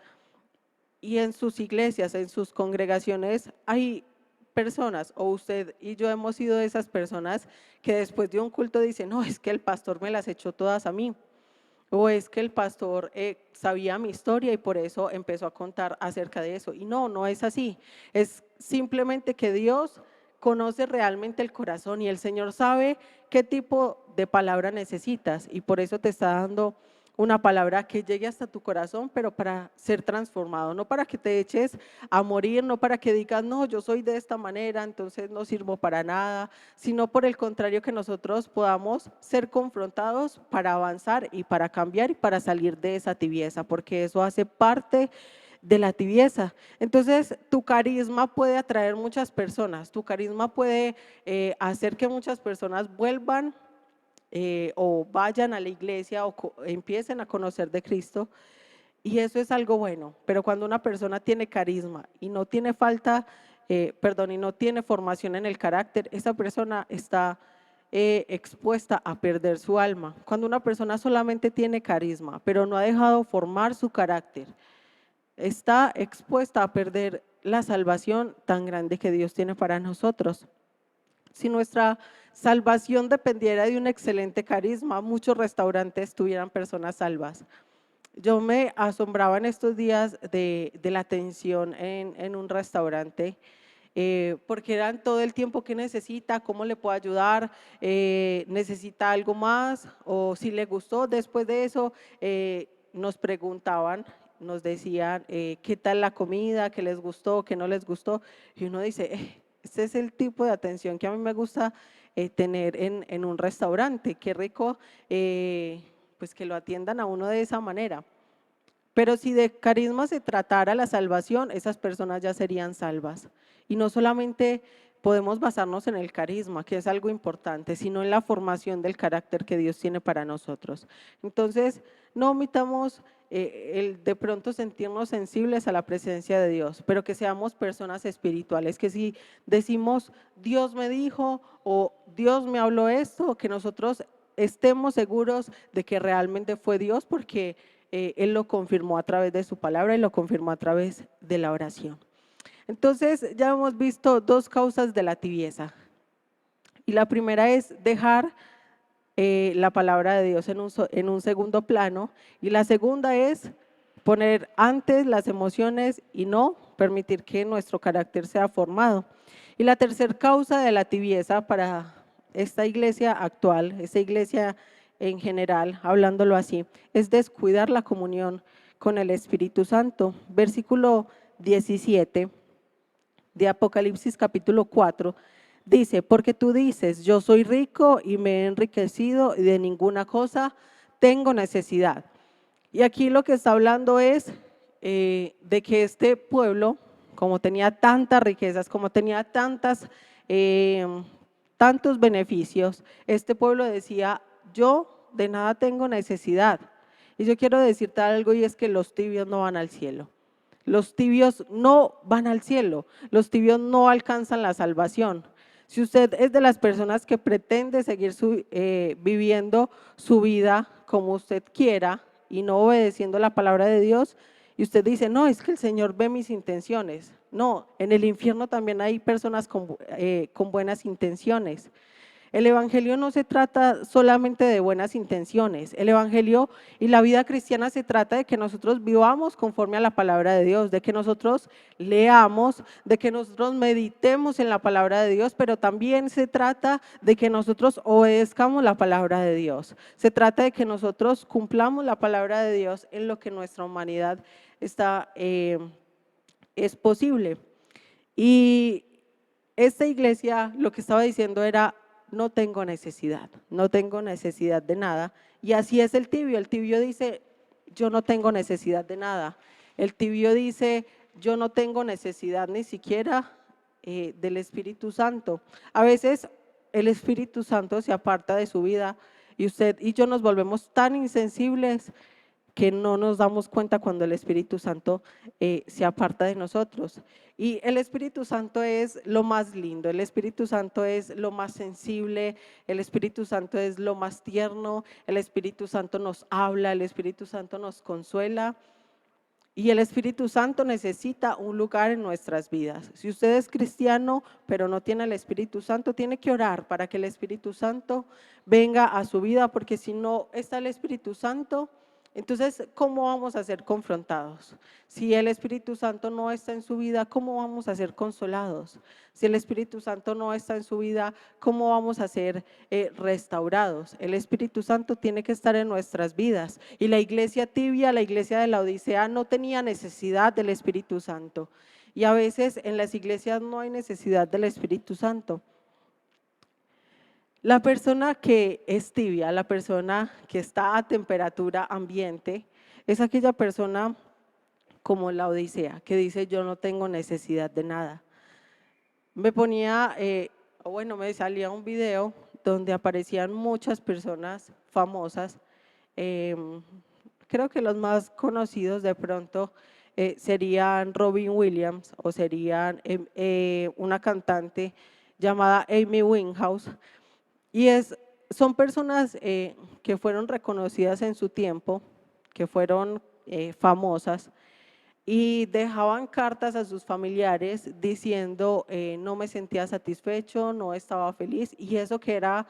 y en sus iglesias, en sus congregaciones hay personas, o usted y yo hemos sido de esas personas que después de un culto dicen, no, es que el pastor me las echó todas a mí. O es que el pastor sabía mi historia y por eso empezó a contar acerca de eso. Y no, no es así. Es simplemente que Dios conoce realmente el corazón y el Señor sabe qué tipo de palabra necesitas y por eso te está dando una palabra que llegue hasta tu corazón, pero para ser transformado, no para que te eches a morir, no para que digas, no, yo soy de esta manera, entonces no sirvo para nada, sino por el contrario, que nosotros podamos ser confrontados para avanzar y para cambiar y para salir de esa tibieza, porque eso hace parte de la tibieza. Entonces, tu carisma puede atraer muchas personas, tu carisma puede hacer que muchas personas vuelvan o vayan a la iglesia o empiecen a conocer de Cristo, y eso es algo bueno. Pero cuando una persona tiene carisma y no tiene y no tiene formación en el carácter, esa persona está expuesta a perder su alma. Cuando una persona solamente tiene carisma, pero no ha dejado formar su carácter, está expuesta a perder la salvación tan grande que Dios tiene para nosotros. Si nuestra salvación dependiera de un excelente carisma, muchos restaurantes tuvieran personas salvas. Yo me asombraba en estos días de la atención en un restaurante, porque eran todo el tiempo que necesita, cómo le puedo ayudar, necesita algo más o si le gustó. Después de eso nos preguntaban, nos decían qué tal la comida, qué les gustó, qué no les gustó, y uno dice, este es el tipo de atención que a mí me gusta tener en un restaurante, qué rico pues que lo atiendan a uno de esa manera. Pero si de carisma se tratara la salvación, esas personas ya serían salvas. Y no solamente podemos basarnos en el carisma, que es algo importante, sino en la formación del carácter que Dios tiene para nosotros. Entonces, no omitamos el de pronto sentirnos sensibles a la presencia de Dios, pero que seamos personas espirituales, que si decimos Dios me dijo o Dios me habló esto, que nosotros estemos seguros de que realmente fue Dios, porque Él lo confirmó a través de su palabra y lo confirmó a través de la oración. Entonces ya hemos visto 2 causas de la tibieza, y la primera es dejar la palabra de Dios en un segundo plano, y la segunda es poner antes las emociones y no permitir que nuestro carácter sea formado. Y la tercera causa de la tibieza para esta iglesia actual, esta iglesia en general, hablándolo así, es descuidar la comunión con el Espíritu Santo. Versículo 17 de Apocalipsis capítulo 4 dice, porque tú dices, yo soy rico y me he enriquecido y de ninguna cosa tengo necesidad. Y aquí lo que está hablando es de que este pueblo, como tenía tantas riquezas, como tenía tantos beneficios, este pueblo decía, yo de nada tengo necesidad. Y yo quiero decirte algo, y es que los tibios no van al cielo. Los tibios no van al cielo, los tibios no alcanzan la salvación. Si usted es de las personas que pretende seguir viviendo su vida como usted quiera y no obedeciendo la palabra de Dios, y usted dice, no, es que el Señor ve mis intenciones. No, en el infierno también hay personas con buenas intenciones. El evangelio no se trata solamente de buenas intenciones. El evangelio y la vida cristiana se trata de que nosotros vivamos conforme a la palabra de Dios, de que nosotros leamos, de que nosotros meditemos en la palabra de Dios, pero también se trata de que nosotros obedezcamos la palabra de Dios. Se trata de que nosotros cumplamos la palabra de Dios en lo que nuestra humanidad está, es posible. Y esta iglesia lo que estaba diciendo era, no tengo necesidad, no tengo necesidad de nada. Y así es el tibio dice, yo no tengo necesidad de nada. El tibio dice, yo no tengo necesidad ni siquiera del Espíritu Santo. A veces el Espíritu Santo se aparta de su vida y usted y yo nos volvemos tan insensibles que no nos damos cuenta cuando el Espíritu Santo se aparta de nosotros. Y el Espíritu Santo es lo más lindo, el Espíritu Santo es lo más sensible, el Espíritu Santo es lo más tierno, el Espíritu Santo nos habla, el Espíritu Santo nos consuela. Y el Espíritu Santo necesita un lugar en nuestras vidas. Si usted es cristiano, pero no tiene el Espíritu Santo, tiene que orar para que el Espíritu Santo venga a su vida, porque si no está el Espíritu Santo, entonces, ¿cómo vamos a ser confrontados? Si el Espíritu Santo no está en su vida, ¿cómo vamos a ser consolados? Si el Espíritu Santo no está en su vida, ¿cómo vamos a ser restaurados? El Espíritu Santo tiene que estar en nuestras vidas. Y la iglesia tibia, la iglesia de la Odisea, no tenía necesidad del Espíritu Santo. Y a veces en las iglesias no hay necesidad del Espíritu Santo. La persona que es tibia, la persona que está a temperatura ambiente, es aquella persona como la Odisea, que dice yo no tengo necesidad de nada. Me ponía, me salía un video donde aparecían muchas personas famosas, creo que los más conocidos de pronto serían Robin Williams o serían una cantante llamada Amy Winehouse. Y son personas que fueron reconocidas en su tiempo, que fueron famosas y dejaban cartas a sus familiares diciendo no me sentía satisfecho, no estaba feliz, y eso que era,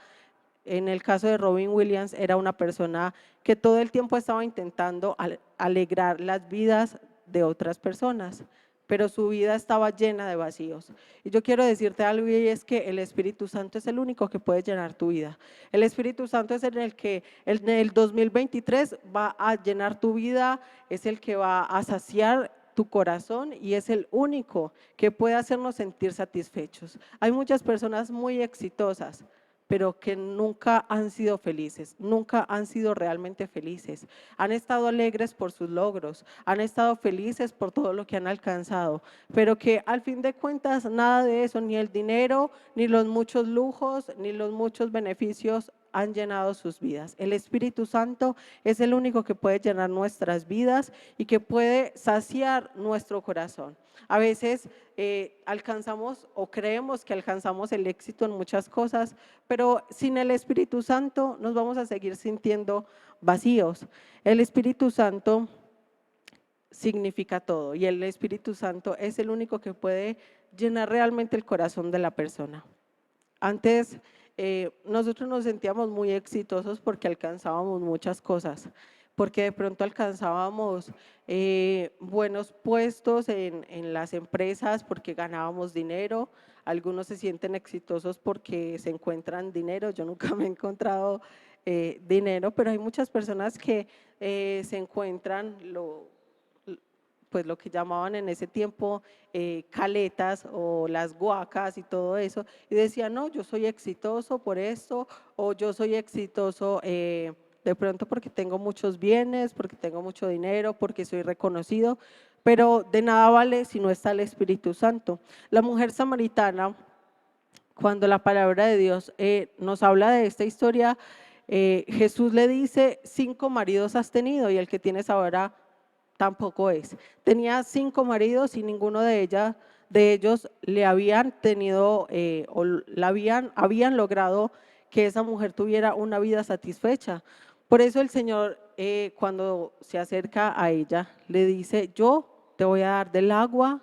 en el caso de Robin Williams, era una persona que todo el tiempo estaba intentando alegrar las vidas de otras personas, pero su vida estaba llena de vacíos. Y yo quiero decirte algo, y es que el Espíritu Santo es el único que puede llenar tu vida. El Espíritu Santo es el que en el 2023 va a llenar tu vida, es el que va a saciar tu corazón y es el único que puede hacernos sentir satisfechos. Hay muchas personas muy exitosas, pero que nunca han sido felices, nunca han sido realmente felices. Han estado alegres por sus logros, han estado felices por todo lo que han alcanzado, pero que al fin de cuentas nada de eso, ni el dinero, ni los muchos lujos, ni los muchos beneficios han llenado sus vidas. El Espíritu Santo es el único que puede llenar nuestras vidas y que puede saciar nuestro corazón. A veces alcanzamos o creemos que alcanzamos el éxito en muchas cosas, pero sin el Espíritu Santo nos vamos a seguir sintiendo vacíos. El Espíritu Santo significa todo y el Espíritu Santo es el único que puede llenar realmente el corazón de la persona. Antes nosotros nos sentíamos muy exitosos porque alcanzábamos muchas cosas, porque de pronto alcanzábamos buenos puestos en las empresas, porque ganábamos dinero. Algunos se sienten exitosos porque se encuentran dinero. Yo nunca me he encontrado dinero, pero hay muchas personas que se encuentran pues lo que llamaban en ese tiempo caletas o las guacas y todo eso, y decían, no, yo soy exitoso por esto, o yo soy exitoso de pronto porque tengo muchos bienes, porque tengo mucho dinero, porque soy reconocido, pero de nada vale si no está el Espíritu Santo. La mujer samaritana, cuando la palabra de Dios nos habla de esta historia, Jesús le dice, 5 maridos has tenido y el que tienes ahora tampoco es. Tenía 5 maridos y ninguno de ellos le habían tenido o habían logrado que esa mujer tuviera una vida satisfecha. Por eso el Señor cuando se acerca a ella le dice, yo te voy a dar del agua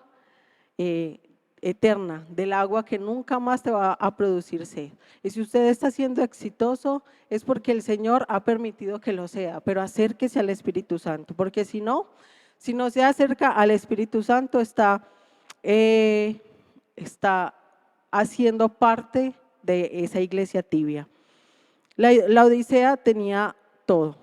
eh, eterna, del agua que nunca más te va a producir sed. Y si usted está siendo exitoso, es porque el Señor ha permitido que lo sea, pero acérquese al Espíritu Santo, porque si no se acerca al Espíritu Santo, está haciendo parte de esa iglesia tibia. La Odisea tenía todo,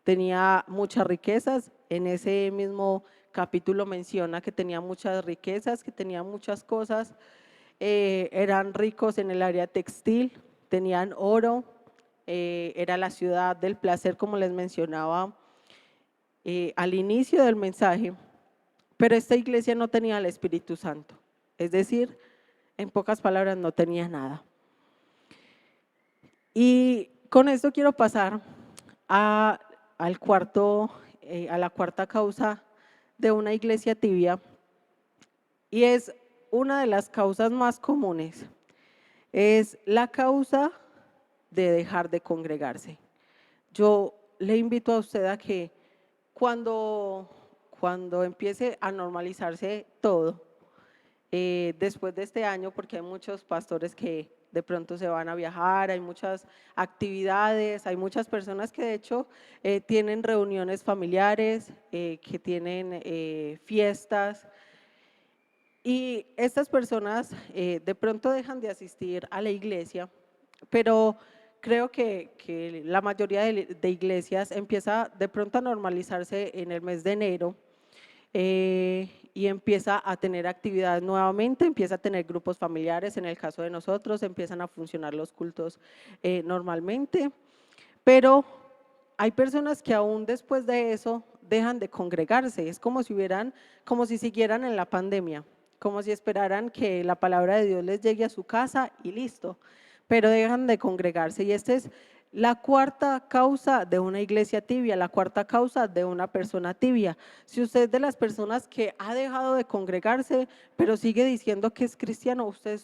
tenía muchas riquezas. En ese mismo capítulo menciona que tenía muchas riquezas, que tenía muchas cosas. Eran ricos en el área textil, tenían oro, era la ciudad del placer, como les mencionaba al inicio del mensaje, pero esta iglesia no tenía el Espíritu Santo, es decir, en pocas palabras, no tenía nada. Y con esto quiero pasar a la cuarta causa de una iglesia tibia, y es una de las causas más comunes, es la causa de dejar de congregarse. Yo le invito a usted a que cuando empiece a normalizarse todo, después de este año, porque hay muchos pastores que de pronto se van a viajar, hay muchas actividades, hay muchas personas que de hecho tienen reuniones familiares, que tienen fiestas, y estas personas de pronto dejan de asistir a la iglesia, pero creo que la mayoría de iglesias empieza de pronto a normalizarse en el mes de enero, y empieza a tener actividades nuevamente, empieza a tener grupos familiares. En el caso de nosotros empiezan a funcionar los cultos normalmente, pero hay personas que aún después de eso dejan de congregarse. Es como si siguieran en la pandemia, como si esperaran que la palabra de Dios les llegue a su casa y listo, pero dejan de congregarse. Y esta es la cuarta causa de una iglesia tibia, la cuarta causa de una persona tibia. Si usted es de las personas que ha dejado de congregarse, pero sigue diciendo que es cristiano, usted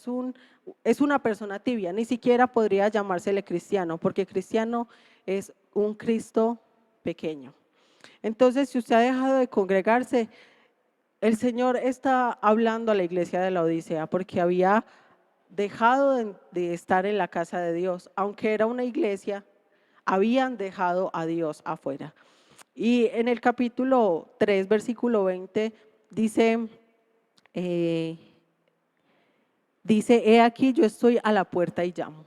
es una persona tibia. Ni siquiera podría llamársele cristiano, porque cristiano es un Cristo pequeño. Entonces, si usted ha dejado de congregarse, el Señor está hablando a la iglesia de la Odisea porque había dejado de estar en la casa de Dios. Aunque era una iglesia, habían dejado a Dios afuera. Y en el capítulo 3, versículo 20, dice, he aquí yo estoy a la puerta y llamo.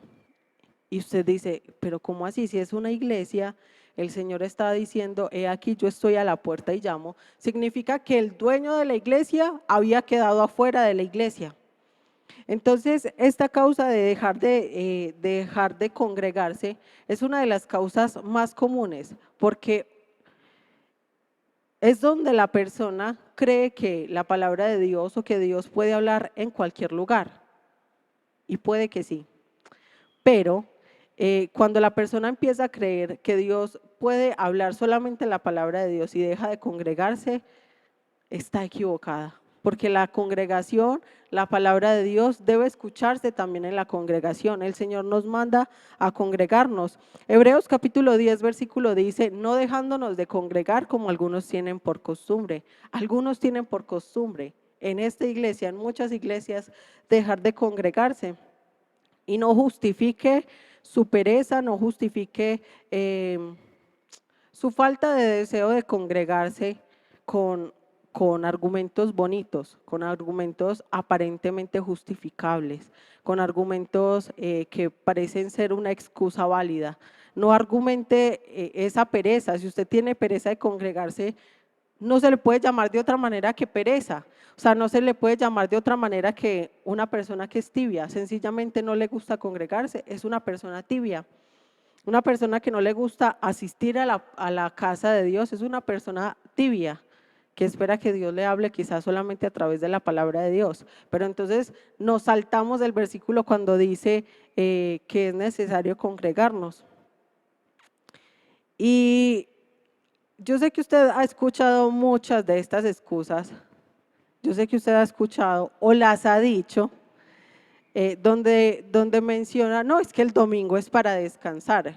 Y usted dice, pero ¿cómo así? Si es una iglesia, el Señor está diciendo, he aquí yo estoy a la puerta y llamo. Significa que el dueño de la iglesia había quedado afuera de la iglesia. Entonces, esta causa de dejar de congregarse es una de las causas más comunes, porque es donde la persona cree que la palabra de Dios o que Dios puede hablar en cualquier lugar. Y puede que sí, pero cuando la persona empieza a creer que Dios puede hablar solamente la palabra de Dios y deja de congregarse, está equivocada, porque la congregación, la palabra de Dios debe escucharse también en la congregación. El Señor nos manda a congregarnos. Hebreos capítulo 10, versículo dice, no dejándonos de congregar como algunos tienen por costumbre. Algunos tienen por costumbre en esta iglesia, en muchas iglesias, dejar de congregarse. Y no justifique su pereza, no justifique su falta de deseo de congregarse con, con argumentos bonitos, con argumentos aparentemente justificables, con argumentos que parecen ser una excusa válida. No argumente esa pereza. Si usted tiene pereza de congregarse, no se le puede llamar de otra manera que pereza. O sea, no se le puede llamar de otra manera que una persona que es tibia. Sencillamente no le gusta congregarse, es una persona tibia. Una persona que no le gusta asistir a la casa de Dios es una persona tibia, que espera que Dios le hable quizás solamente a través de la palabra de Dios. Pero entonces nos saltamos del versículo cuando dice que es necesario congregarnos. Y yo sé que usted ha escuchado muchas de estas excusas. Yo sé que usted ha escuchado o las ha dicho, donde menciona, no, es que el domingo es para descansar.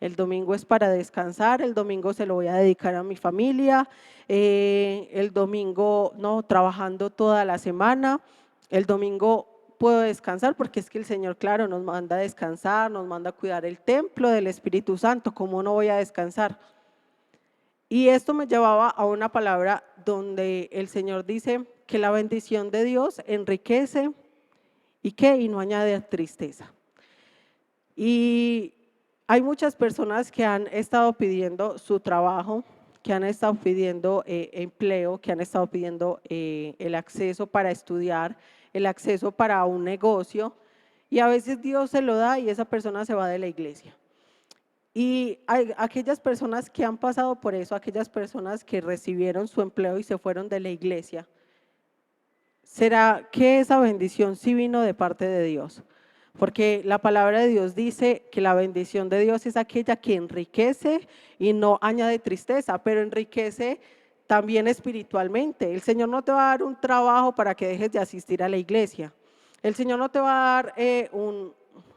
el domingo es para descansar, el domingo se lo voy a dedicar a mi familia, el domingo no, trabajando toda la semana, el domingo puedo descansar porque es que el Señor, claro, nos manda a descansar, nos manda a cuidar el templo del Espíritu Santo, ¿cómo no voy a descansar? Y esto me llevaba a una palabra donde el Señor dice que la bendición de Dios enriquece y que y no añade tristeza. Y hay muchas personas que han estado pidiendo su trabajo, que han estado pidiendo empleo, que han estado pidiendo el acceso para estudiar, el acceso para un negocio, y a veces Dios se lo da y esa persona se va de la iglesia. Y hay aquellas personas que han pasado por eso, aquellas personas que recibieron su empleo y se fueron de la iglesia, ¿será que esa bendición sí vino de parte de Dios? Porque la palabra de Dios dice que la bendición de Dios es aquella que enriquece y no añade tristeza, pero enriquece también espiritualmente. El Señor no te va a dar un trabajo para que dejes de asistir a la iglesia. El Señor no te va a dar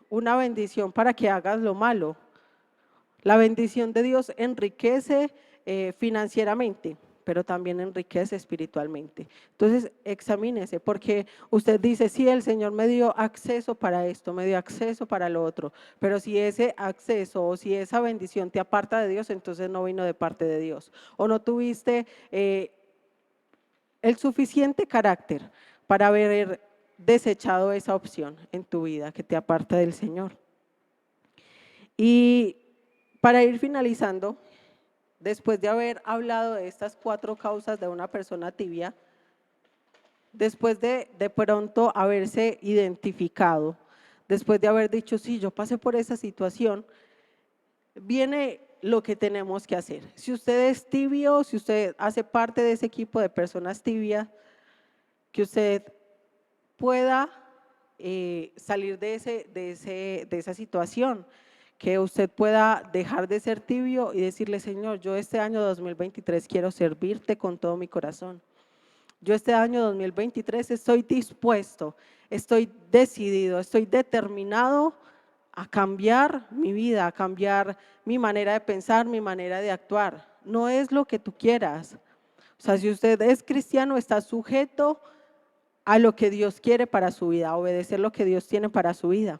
una bendición para que hagas lo malo. La bendición de Dios enriquece financieramente, pero también enriquece espiritualmente. Entonces, examínese, porque usted dice, sí, el Señor me dio acceso para esto, me dio acceso para lo otro, pero si ese acceso o si esa bendición te aparta de Dios, entonces no vino de parte de Dios. O no tuviste el suficiente carácter para haber desechado esa opción en tu vida que te aparta del Señor. Y para ir finalizando, después de haber hablado de estas 4 causas de una persona tibia, después de pronto haberse identificado, después de haber dicho, sí, yo pasé por esa situación, viene lo que tenemos que hacer. Si usted es tibio, si usted hace parte de ese equipo de personas tibias, que usted pueda salir de esa situación, que usted pueda dejar de ser tibio y decirle, Señor, yo este año 2023 quiero servirte con todo mi corazón. Yo este año 2023 estoy dispuesto, estoy decidido, estoy determinado a cambiar mi vida, a cambiar mi manera de pensar, mi manera de actuar. No es lo que tú quieras. O sea, si usted es cristiano, está sujeto a lo que Dios quiere para su vida, a obedecer lo que Dios tiene para su vida.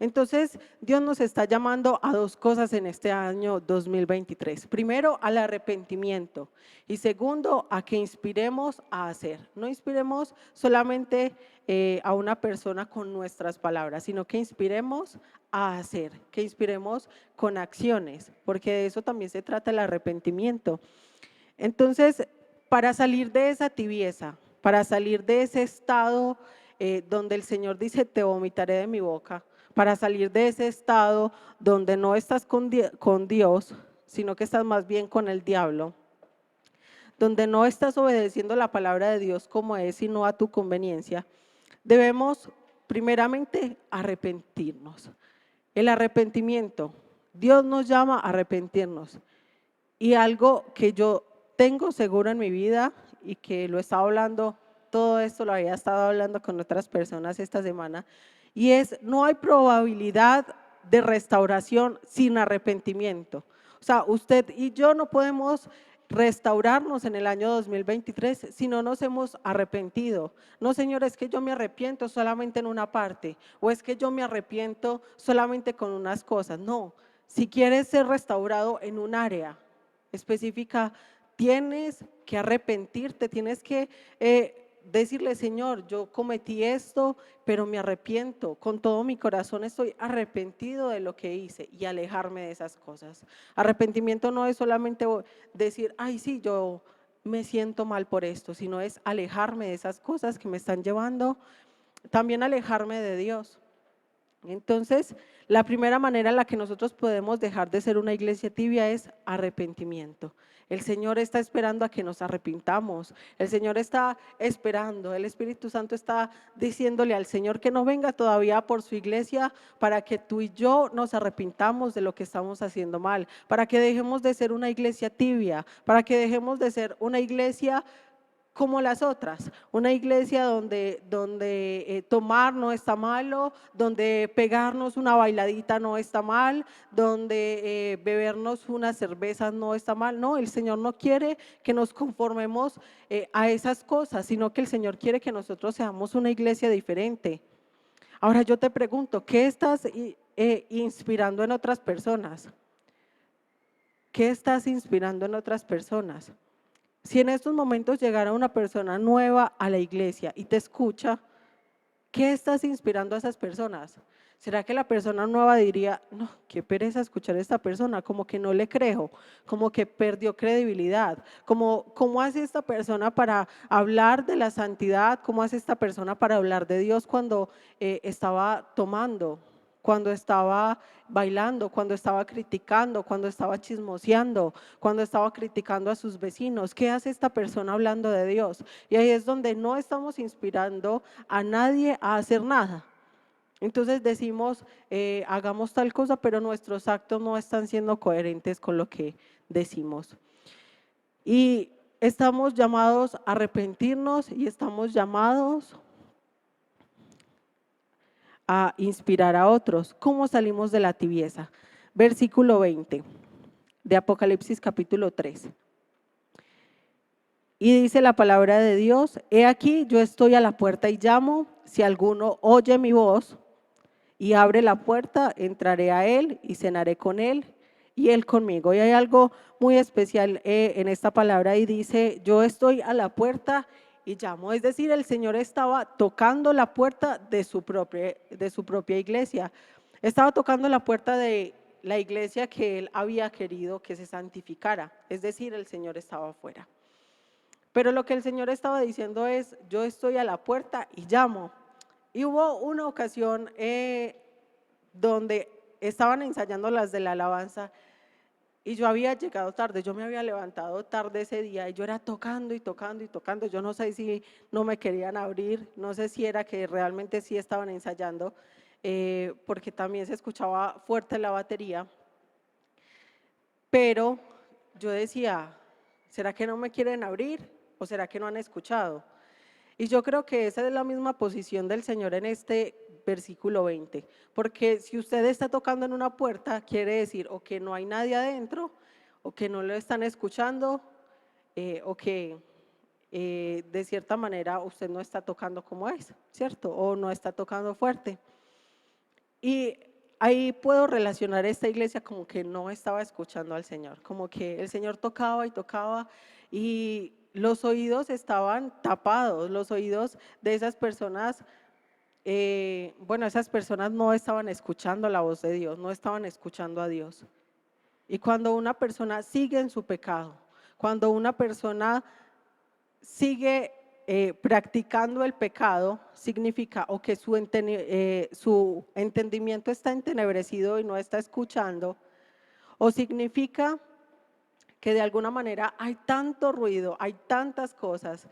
Entonces, Dios nos está llamando a 2 cosas en este año 2023. Primero, al arrepentimiento y segundo, a que inspiremos a hacer. No inspiremos solamente a una persona con nuestras palabras, sino que inspiremos a hacer, que inspiremos con acciones, porque de eso también se trata el arrepentimiento. Entonces, para salir de esa tibieza, para salir de ese estado donde el Señor dice, te vomitaré de mi boca, para salir de ese estado donde no estás con Dios, sino que estás más bien con el diablo, donde no estás obedeciendo la palabra de Dios como es, sino a tu conveniencia, debemos primeramente arrepentirnos. El arrepentimiento, Dios nos llama a arrepentirnos. Y algo que yo tengo seguro en mi vida y que lo he estado hablando, todo esto lo había estado hablando con otras personas esta semana, y es, no hay probabilidad de restauración sin arrepentimiento. O sea, usted y yo no podemos restaurarnos en el año 2023 si no nos hemos arrepentido. No, Señor, es que yo me arrepiento solamente en una parte, o es que yo me arrepiento solamente con unas cosas. No, si quieres ser restaurado en un área específica, tienes que arrepentirte, tienes que decirle, Señor, yo cometí esto, pero me arrepiento, con todo mi corazón estoy arrepentido de lo que hice y alejarme de esas cosas. Arrepentimiento no es solamente decir, ay, sí, yo me siento mal por esto, sino es alejarme de esas cosas que me están llevando, también alejarme de Dios. Entonces, la primera manera en la que nosotros podemos dejar de ser una iglesia tibia es arrepentimiento. El Señor está esperando a que nos arrepintamos. El Señor está esperando, el Espíritu Santo está diciéndole al Señor que no venga todavía por su iglesia para que tú y yo nos arrepintamos de lo que estamos haciendo mal, para que dejemos de ser una iglesia tibia, para que dejemos de ser una iglesia como las otras, una iglesia donde tomar no está malo, donde pegarnos una bailadita no está mal, donde bebernos unas cervezas no está mal. No, el Señor no quiere que nos conformemos a esas cosas, sino que el Señor quiere que nosotros seamos una iglesia diferente. Ahora yo te pregunto, ¿qué estás inspirando en otras personas? ¿Qué estás inspirando en otras personas? Si en estos momentos llegara una persona nueva a la iglesia y te escucha, ¿qué estás inspirando a esas personas? ¿Será que la persona nueva diría, no, qué pereza escuchar a esta persona, como que no le creo, como que perdió credibilidad? ¿Cómo hace esta persona para hablar de la santidad? ¿Cómo hace esta persona para hablar de Dios cuando estaba tomando, cuando estaba bailando, cuando estaba criticando, cuando estaba chismoseando, cuando estaba criticando a sus vecinos? ¿Qué hace esta persona hablando de Dios? Y ahí es donde no estamos inspirando a nadie a hacer nada. Entonces decimos, hagamos tal cosa, pero nuestros actos no están siendo coherentes con lo que decimos. Y estamos llamados a arrepentirnos y estamos llamados a inspirar a otros. ¿Cómo salimos de la tibieza? Versículo 20 de Apocalipsis capítulo 3. Y dice la palabra de Dios, he aquí yo estoy a la puerta y llamo, si alguno oye mi voz y abre la puerta, entraré a él y cenaré con él y él conmigo. Y hay algo muy especial en esta palabra y dice, yo estoy a la puerta y llamo. Es decir, el Señor estaba tocando la puerta de su propia iglesia. Estaba tocando la puerta de la iglesia que él había querido que se santificara. Es decir, el Señor estaba afuera. Pero lo que el Señor estaba diciendo es, yo estoy a la puerta y llamo. Y hubo una ocasión donde estaban ensayando las de la alabanza y yo había llegado tarde, yo me había levantado tarde ese día y yo era tocando y tocando y tocando. Yo no sé si no me querían abrir, no sé si era que realmente sí estaban ensayando, porque también se escuchaba fuerte la batería. Pero yo decía, ¿será que no me quieren abrir o será que no han escuchado? Y yo creo que esa es la misma posición del Señor en este versículo 20, porque si usted está tocando en una puerta, quiere decir o que no hay nadie adentro, o que no lo están escuchando, o que de cierta manera usted no está tocando como es, ¿cierto? O no está tocando fuerte. Y ahí puedo relacionar esta iglesia como que no estaba escuchando al Señor, como que el Señor tocaba y tocaba y los oídos estaban tapados, los oídos de esas personas, bueno, esas personas no estaban escuchando la voz de Dios, no estaban escuchando a Dios. Y cuando una persona sigue en su pecado, cuando una persona sigue practicando el pecado, significa o que su entendimiento está entenebrecido y no está escuchando, o significa que de alguna manera hay tanto ruido, hay tantas cosas,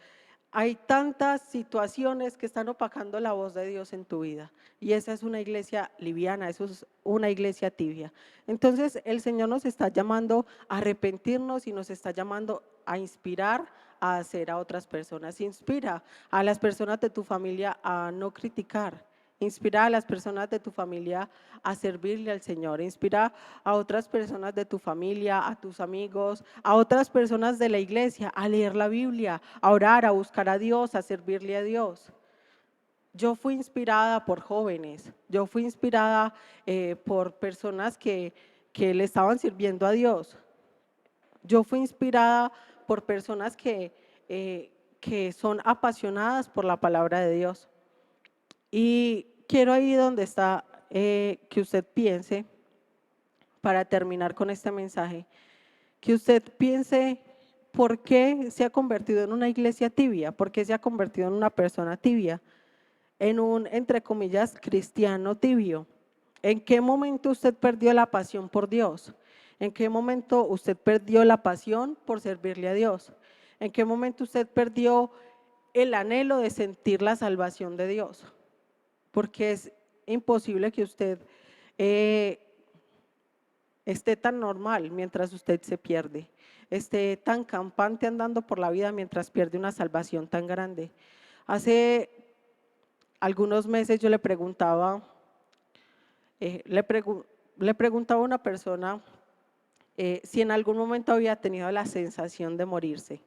hay tantas situaciones que están opacando la voz de Dios en tu vida. Y esa es una iglesia liviana, eso es una iglesia tibia. Entonces el Señor nos está llamando a arrepentirnos y nos está llamando a inspirar a hacer a otras personas. Inspira a las personas de tu familia a no criticar. Inspira a las personas de tu familia a servirle al Señor. Inspira a otras personas de tu familia, a tus amigos, a otras personas de la iglesia a leer la Biblia, a orar, a buscar a Dios, a servirle a Dios. Yo fui inspirada por jóvenes, yo fui inspirada por personas que le estaban sirviendo a Dios. Yo fui inspirada por personas que son apasionadas por la palabra de Dios. Y quiero ahí donde está que usted piense, para terminar con este mensaje, que usted piense por qué se ha convertido en una iglesia tibia, por qué se ha convertido en una persona tibia, en un, entre comillas, cristiano tibio. ¿En qué momento usted perdió la pasión por Dios? ¿En qué momento usted perdió la pasión por servirle a Dios? ¿En qué momento usted perdió el anhelo de sentir la salvación de Dios? Porque es imposible que usted esté tan normal mientras usted se pierde. esté tan campante andando por la vida mientras pierde una salvación tan grande. Hace algunos meses yo le preguntaba a una persona si en algún momento había tenido la sensación de morirse.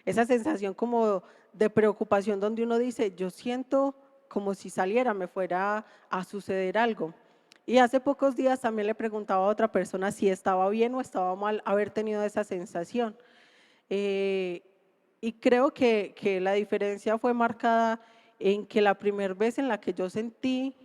Esa sensación como de preocupación donde uno dice, yo siento como si saliera, me fuera a suceder algo. Y hace pocos días también le preguntaba a otra persona si estaba bien o estaba mal haber tenido esa sensación. Y creo que la diferencia fue marcada en que la primera vez en la que yo sentí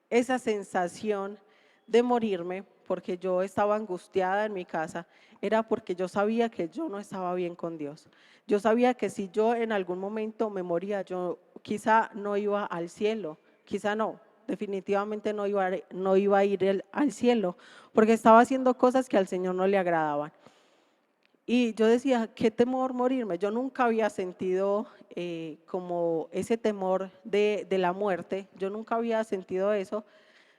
esa sensación de morirme, porque yo estaba angustiada en mi casa, era porque yo sabía que yo no estaba bien con Dios. Yo sabía que si yo en algún momento me moría, yo quizá no iba al cielo, quizá no, definitivamente no iba a ir al cielo, porque estaba haciendo cosas que al Señor no le agradaban. Y yo decía, qué temor morirme. Yo nunca había sentido como ese temor de la muerte, yo nunca había sentido eso,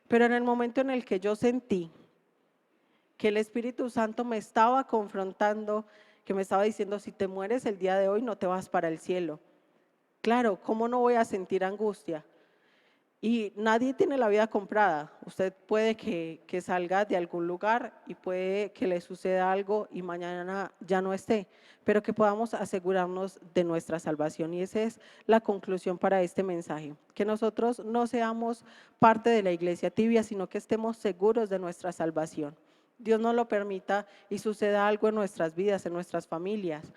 pero en el momento en el que yo sentí que el Espíritu Santo me estaba confrontando, que me estaba diciendo, si te mueres el día de hoy no te vas para el cielo. Claro, ¿cómo no voy a sentir angustia? Y nadie tiene la vida comprada. Usted puede que salga de algún lugar y puede que le suceda algo y mañana ya no esté, pero que podamos asegurarnos de nuestra salvación. Y esa es la conclusión para este mensaje, que nosotros no seamos parte de la iglesia tibia, sino que estemos seguros de nuestra salvación. Dios no lo permita y suceda algo en nuestras vidas, en nuestras familias,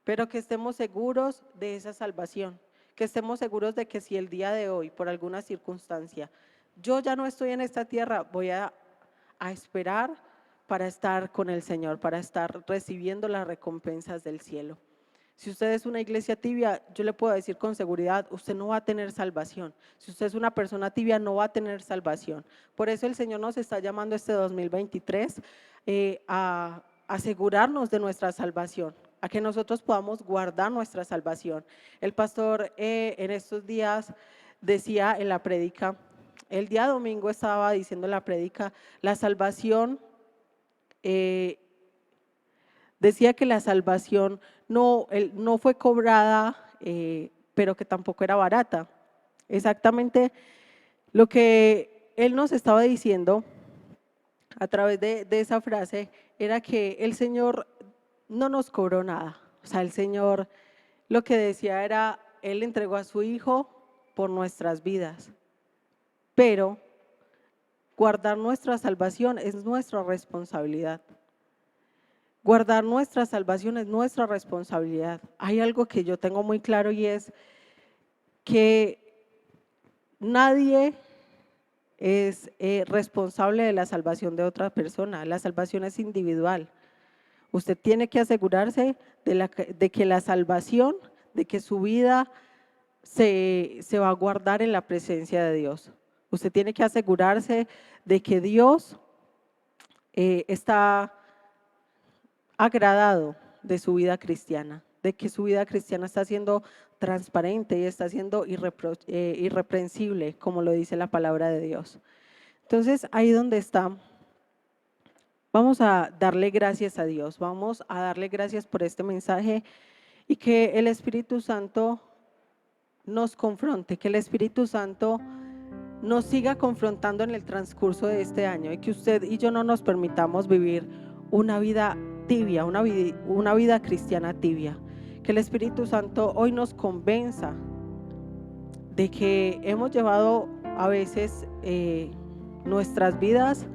pero que estemos seguros de esa salvación, que estemos seguros de que si el día de hoy, por alguna circunstancia, yo ya no estoy en esta tierra, voy a esperar para estar con el Señor, para estar recibiendo las recompensas del cielo. Si usted es una iglesia tibia, yo le puedo decir con seguridad, usted no va a tener salvación. Si usted es una persona tibia, no va a tener salvación. Por eso el Señor nos está llamando este 2023 a asegurarnos de nuestra salvación, a que nosotros podamos guardar nuestra salvación. El pastor en estos días decía en la prédica, el día domingo estaba diciendo en la prédica, la salvación, decía que la salvación no fue cobrada, pero que tampoco era barata. Exactamente lo que él nos estaba diciendo a través de esa frase era que el Señor no nos cobró nada. O sea, el Señor lo que decía era, Él entregó a su Hijo por nuestras vidas, pero guardar nuestra salvación es nuestra responsabilidad. Guardar nuestra salvación es nuestra responsabilidad. Hay algo que yo tengo muy claro y es que nadie es responsable de la salvación de otra persona. La salvación es individual. Usted tiene que asegurarse de que la salvación, de que su vida se va a guardar en la presencia de Dios. Usted tiene que asegurarse de que Dios está agradado de su vida cristiana, de que su vida cristiana está siendo transparente y está siendo irreprensible, como lo dice la palabra de Dios. Entonces, ahí donde está, vamos a darle gracias a Dios, vamos a darle gracias por este mensaje y que el Espíritu Santo nos confronte, que el Espíritu Santo nos siga confrontando en el transcurso de este año y que usted y yo no nos permitamos vivir una vida tibia, una vida cristiana tibia. Que el Espíritu Santo hoy nos convenza de que hemos llevado a veces nuestras vidas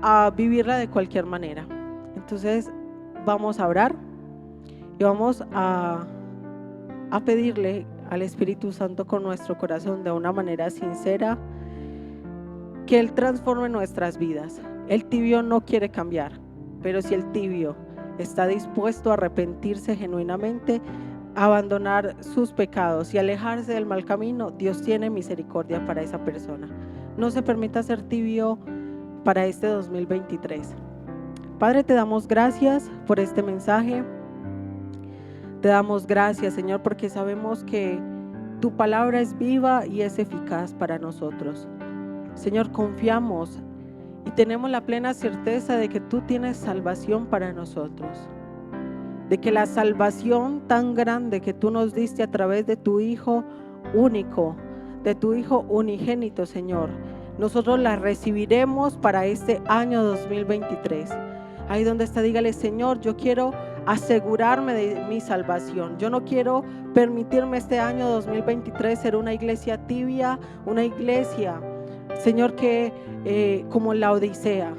a vivirla de cualquier manera. Entonces vamos a orar y vamos a pedirle al Espíritu Santo con nuestro corazón de una manera sincera que Él transforme nuestras vidas. El tibio no quiere cambiar, pero si el tibio está dispuesto a arrepentirse genuinamente, a abandonar sus pecados y alejarse del mal camino, Dios tiene misericordia para esa persona. No se permita ser tibio para este 2023. Padre, te damos gracias por este mensaje. Te damos gracias, Señor, porque sabemos que tu palabra es viva y es eficaz para nosotros. Señor, confiamos y tenemos la plena certeza de que tú tienes salvación para nosotros, de que la salvación tan grande que tú nos diste a través de tu Hijo único, de tu Hijo unigénito, Señor, nosotros la recibiremos para este año 2023. Ahí donde está, dígale: Señor, yo quiero asegurarme de mi salvación. Yo no quiero permitirme este año 2023 ser una iglesia tibia, una iglesia, Señor, que como la Odisea.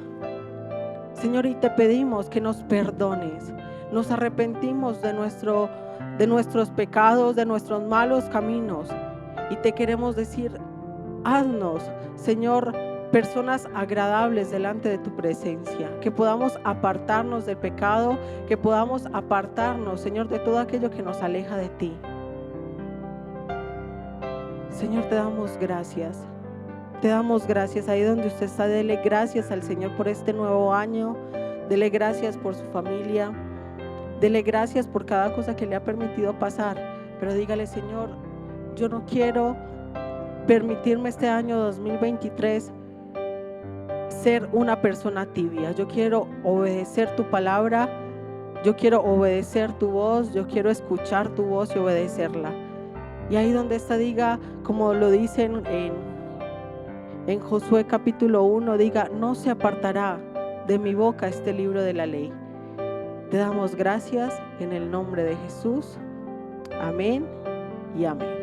Señor, y te pedimos que nos perdones. Nos arrepentimos de nuestros pecados, de nuestros malos caminos, y te queremos decir: haznos, Señor, personas agradables delante de tu presencia, que podamos apartarnos del pecado, que podamos apartarnos, Señor, de todo aquello que nos aleja de ti. Señor, te damos gracias. Te damos gracias. Ahí donde usted está, dele gracias al Señor por este nuevo año. Dele gracias por su familia. Dele gracias por cada cosa que le ha permitido pasar. Pero dígale: Señor, yo no quiero permitirme este año 2023 ser una persona tibia. Yo quiero obedecer tu palabra. Yo quiero obedecer tu voz. Yo quiero escuchar tu voz y obedecerla. Y ahí donde está, diga, como lo dicen en Josué capítulo 1, diga: no se apartará de mi boca este libro de la ley. Te damos gracias en el nombre de Jesús. Amén y amén.